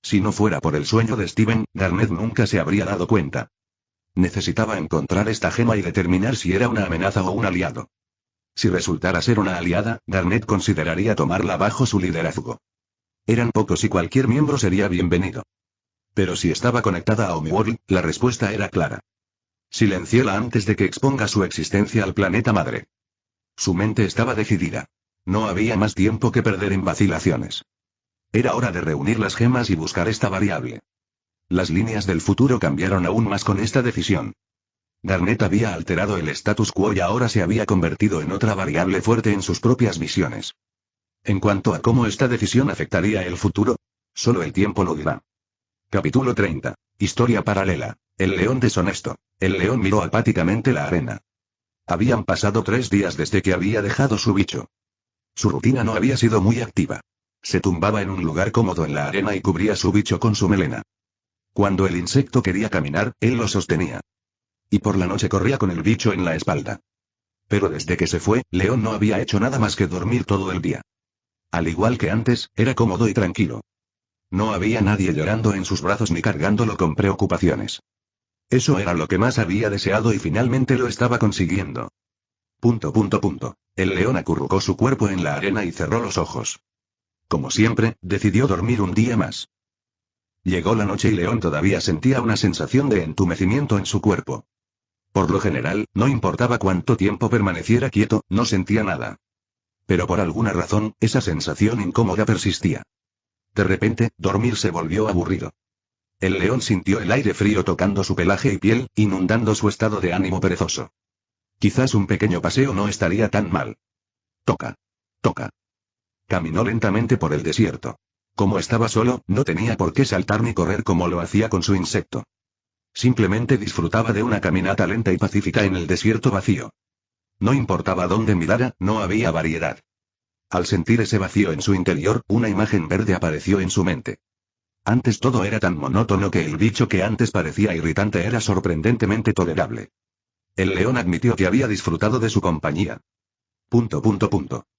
Si no fuera por el sueño de Steven, Garnet nunca se habría dado cuenta. Necesitaba encontrar esta gema y determinar si era una amenaza o un aliado. Si resultara ser una aliada, Garnet consideraría tomarla bajo su liderazgo. Eran pocos y cualquier miembro sería bienvenido. Pero si estaba conectada a Homeworld, la respuesta era clara. Silenciéla antes de que exponga su existencia al planeta madre. Su mente estaba decidida. No había más tiempo que perder en vacilaciones. Era hora de reunir las gemas y buscar esta variable. Las líneas del futuro cambiaron aún más con esta decisión. Garnet había alterado el status quo y ahora se había convertido en otra variable fuerte en sus propias visiones. En cuanto a cómo esta decisión afectaría el futuro, solo el tiempo lo dirá. Capítulo 30. Historia paralela. El león deshonesto. El león miró apáticamente la arena. Habían pasado 3 días desde que había dejado su bicho. Su rutina no había sido muy activa. Se tumbaba en un lugar cómodo en la arena y cubría su bicho con su melena. Cuando el insecto quería caminar, él lo sostenía. Y por la noche corría con el bicho en la espalda. Pero desde que se fue, León no había hecho nada más que dormir todo el día. Al igual que antes, era cómodo y tranquilo. No había nadie llorando en sus brazos ni cargándolo con preocupaciones. Eso era lo que más había deseado y finalmente lo estaba consiguiendo. ... El león acurrucó su cuerpo en la arena y cerró los ojos. Como siempre, decidió dormir un día más. Llegó la noche y León todavía sentía una sensación de entumecimiento en su cuerpo. Por lo general, no importaba cuánto tiempo permaneciera quieto, no sentía nada. Pero por alguna razón, esa sensación incómoda persistía. De repente, dormir se volvió aburrido. El león sintió el aire frío tocando su pelaje y piel, inundando su estado de ánimo perezoso. Quizás un pequeño paseo no estaría tan mal. Toca. Toca. Caminó lentamente por el desierto. Como estaba solo, no tenía por qué saltar ni correr como lo hacía con su insecto. Simplemente disfrutaba de una caminata lenta y pacífica en el desierto vacío. No importaba dónde mirara, no había variedad. Al sentir ese vacío en su interior, una imagen verde apareció en su mente. Antes todo era tan monótono que el bicho que antes parecía irritante era sorprendentemente tolerable. El león admitió que había disfrutado de su compañía.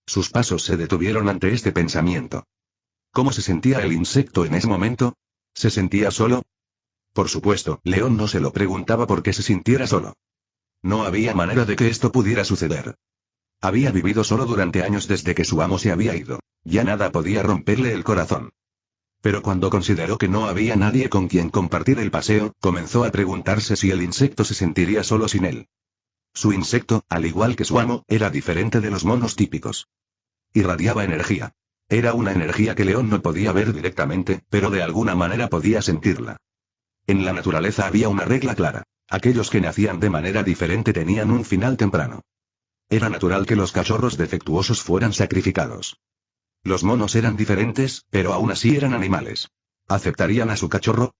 Sus pasos se detuvieron ante este pensamiento. ¿Cómo se sentía el insecto en ese momento? ¿Se sentía solo? Por supuesto, León no se lo preguntaba por qué se sintiera solo. No había manera de que esto pudiera suceder. Había vivido solo durante años desde que su amo se había ido. Ya nada podía romperle el corazón. Pero cuando consideró que no había nadie con quien compartir el paseo, comenzó a preguntarse si el insecto se sentiría solo sin él. Su insecto, al igual que su amo, era diferente de los monos típicos. Irradiaba energía. Era una energía que León no podía ver directamente, pero de alguna manera podía sentirla. En la naturaleza había una regla clara. Aquellos que nacían de manera diferente tenían un final temprano. Era natural que los cachorros defectuosos fueran sacrificados. Los monos eran diferentes, pero aún así eran animales. ¿Aceptarían a su cachorro?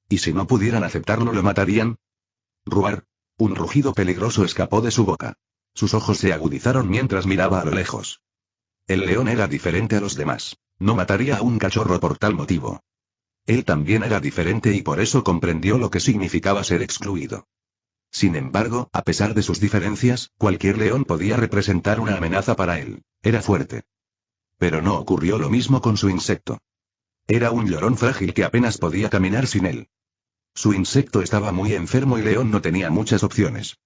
¿Y si no pudieran aceptarlo, lo matarían? Ruar. Un rugido peligroso escapó de su boca. Sus ojos se agudizaron mientras miraba a lo lejos. El león era diferente a los demás. No mataría a un cachorro por tal motivo. Él también era diferente y por eso comprendió lo que significaba ser excluido. Sin embargo, a pesar de sus diferencias, cualquier león podía representar una amenaza para él. Era fuerte. Pero no ocurrió lo mismo con su insecto. Era un llorón frágil que apenas podía caminar sin él. Su insecto estaba muy enfermo y León no tenía muchas opciones.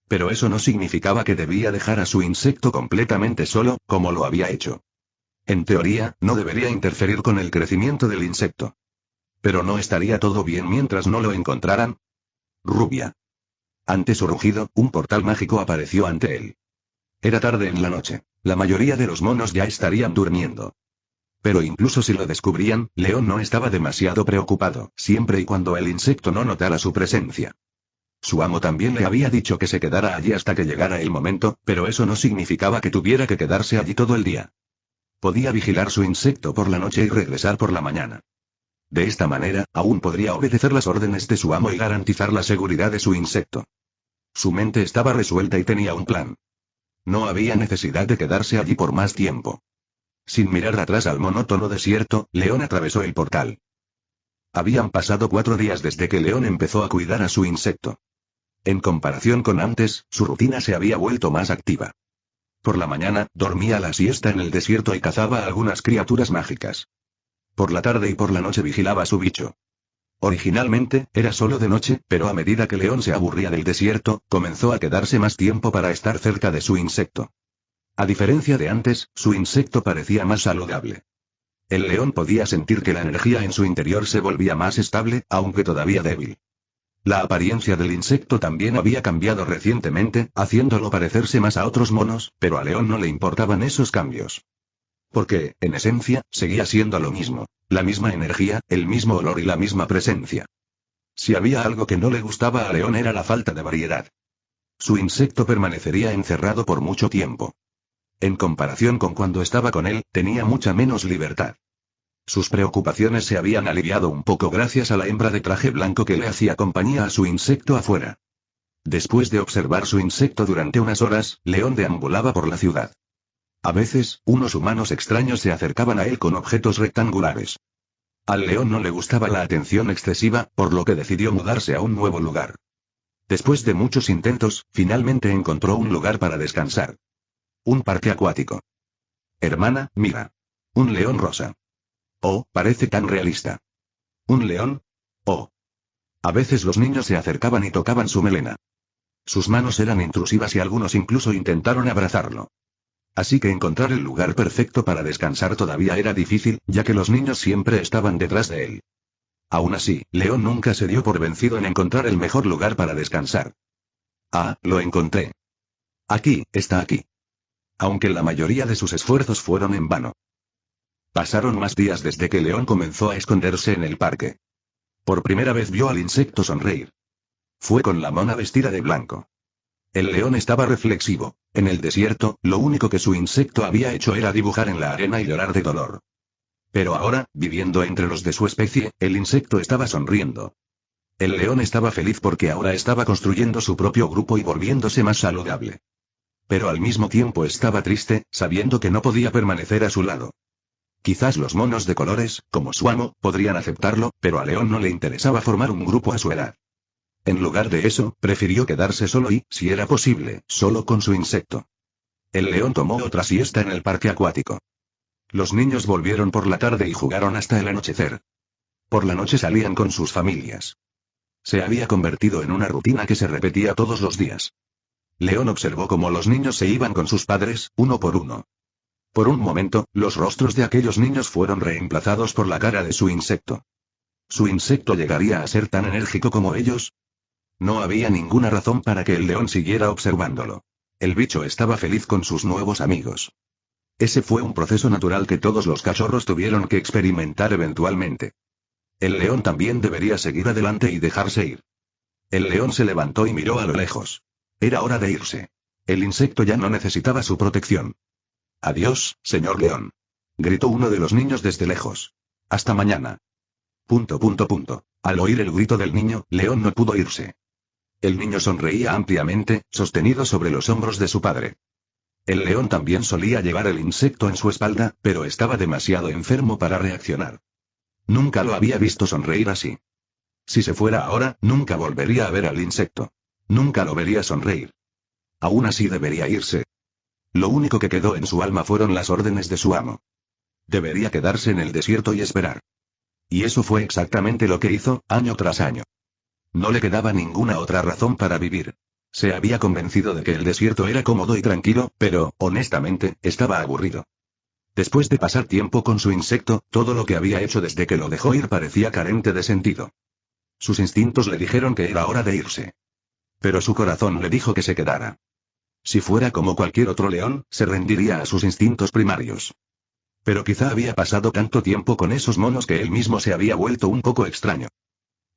Pero eso no significaba que debía dejar a su insecto completamente solo, como lo había hecho. En teoría, no debería interferir con el crecimiento del insecto. Pero ¿no estaría todo bien mientras no lo encontraran? Rubia. Ante su rugido, un portal mágico apareció ante él. Era tarde en la noche. La mayoría de los monos ya estarían durmiendo. Pero incluso si lo descubrían, León no estaba demasiado preocupado, siempre y cuando el insecto no notara su presencia. Su amo también le había dicho que se quedara allí hasta que llegara el momento, pero eso no significaba que tuviera que quedarse allí todo el día. Podía vigilar su insecto por la noche y regresar por la mañana. De esta manera, aún podría obedecer las órdenes de su amo y garantizar la seguridad de su insecto. Su mente estaba resuelta y tenía un plan. No había necesidad de quedarse allí por más tiempo. Sin mirar atrás al monótono desierto, León atravesó el portal. Habían pasado 4 días desde que León empezó a cuidar a su insecto. En comparación con antes, su rutina se había vuelto más activa. Por la mañana, dormía la siesta en el desierto y cazaba a algunas criaturas mágicas. Por la tarde y por la noche vigilaba a su bicho. Originalmente, era solo de noche, pero a medida que León se aburría del desierto, comenzó a quedarse más tiempo para estar cerca de su insecto. A diferencia de antes, su insecto parecía más saludable. El león podía sentir que la energía en su interior se volvía más estable, aunque todavía débil. La apariencia del insecto también había cambiado recientemente, haciéndolo parecerse más a otros monos, pero a León no le importaban esos cambios. Porque, en esencia, seguía siendo lo mismo. La misma energía, el mismo olor y la misma presencia. Si había algo que no le gustaba a León era la falta de variedad. Su insecto permanecería encerrado por mucho tiempo. En comparación con cuando estaba con él, tenía mucha menos libertad. Sus preocupaciones se habían aliviado un poco gracias a la hembra de traje blanco que le hacía compañía a su insecto afuera. Después de observar su insecto durante unas horas, León deambulaba por la ciudad. A veces, unos humanos extraños se acercaban a él con objetos rectangulares. Al león no le gustaba la atención excesiva, por lo que decidió mudarse a un nuevo lugar. Después de muchos intentos, finalmente encontró un lugar para descansar. Un parque acuático. Hermana, mira. Un león rosa. Oh, parece tan realista. ¿Un león? Oh. A veces los niños se acercaban y tocaban su melena. Sus manos eran intrusivas y algunos incluso intentaron abrazarlo. Así que encontrar el lugar perfecto para descansar todavía era difícil, ya que los niños siempre estaban detrás de él. Aún así, León nunca se dio por vencido en encontrar el mejor lugar para descansar. Ah, lo encontré. Aquí, está aquí. Aunque la mayoría de sus esfuerzos fueron en vano. Pasaron más días desde que León comenzó a esconderse en el parque. Por primera vez vio al insecto sonreír. Fue con la mona vestida de blanco. El león estaba reflexivo. En el desierto, lo único que su insecto había hecho era dibujar en la arena y llorar de dolor. Pero ahora, viviendo entre los de su especie, el insecto estaba sonriendo. El león estaba feliz porque ahora estaba construyendo su propio grupo y volviéndose más saludable. Pero al mismo tiempo estaba triste, sabiendo que no podía permanecer a su lado. Quizás los monos de colores, como su amo, podrían aceptarlo, pero a León no le interesaba formar un grupo a su edad. En lugar de eso, prefirió quedarse solo y, si era posible, solo con su insecto. El león tomó otra siesta en el parque acuático. Los niños volvieron por la tarde y jugaron hasta el anochecer. Por la noche salían con sus familias. Se había convertido en una rutina que se repetía todos los días. León observó cómo los niños se iban con sus padres, uno por uno. Por un momento, los rostros de aquellos niños fueron reemplazados por la cara de su insecto. ¿Su insecto llegaría a ser tan enérgico como ellos? No había ninguna razón para que el león siguiera observándolo. El bicho estaba feliz con sus nuevos amigos. Ese fue un proceso natural que todos los cachorros tuvieron que experimentar eventualmente. El león también debería seguir adelante y dejarse ir. El león se levantó y miró a lo lejos. Era hora de irse. El insecto ya no necesitaba su protección. Adiós, señor león. Gritó uno de los niños desde lejos. Hasta mañana. Al oír el grito del niño, León no pudo irse. El niño sonreía ampliamente, sostenido sobre los hombros de su padre. El león también solía llevar el insecto en su espalda, pero estaba demasiado enfermo para reaccionar. Nunca lo había visto sonreír así. Si se fuera ahora, nunca volvería a ver al insecto. Nunca lo vería sonreír. Aún así debería irse. Lo único que quedó en su alma fueron las órdenes de su amo. Debería quedarse en el desierto y esperar. Y eso fue exactamente lo que hizo, año tras año. No le quedaba ninguna otra razón para vivir. Se había convencido de que el desierto era cómodo y tranquilo, pero, honestamente, estaba aburrido. Después de pasar tiempo con su insecto, todo lo que había hecho desde que lo dejó ir parecía carente de sentido. Sus instintos le dijeron que era hora de irse. Pero su corazón le dijo que se quedara. Si fuera como cualquier otro león, se rendiría a sus instintos primarios. Pero quizá había pasado tanto tiempo con esos monos que él mismo se había vuelto un poco extraño.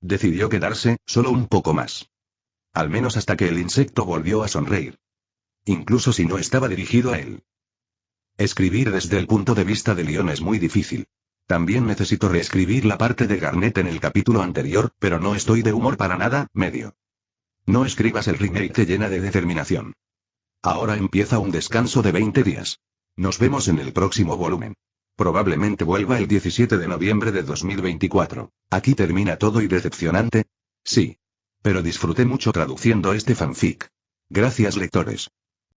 Decidió quedarse, solo un poco más. Al menos hasta que el insecto volvió a sonreír. Incluso si no estaba dirigido a él. Escribir desde el punto de vista de León es muy difícil. También necesito reescribir la parte de Garnet en el capítulo anterior, pero no estoy de humor para nada, medio. No escribas el remake que llena de determinación. Ahora empieza un descanso de 20 días. Nos vemos en el próximo volumen. Probablemente vuelva el 17 de noviembre de 2024. ¿Aquí termina todo y decepcionante? Sí. Pero disfruté mucho traduciendo este fanfic. Gracias, lectores.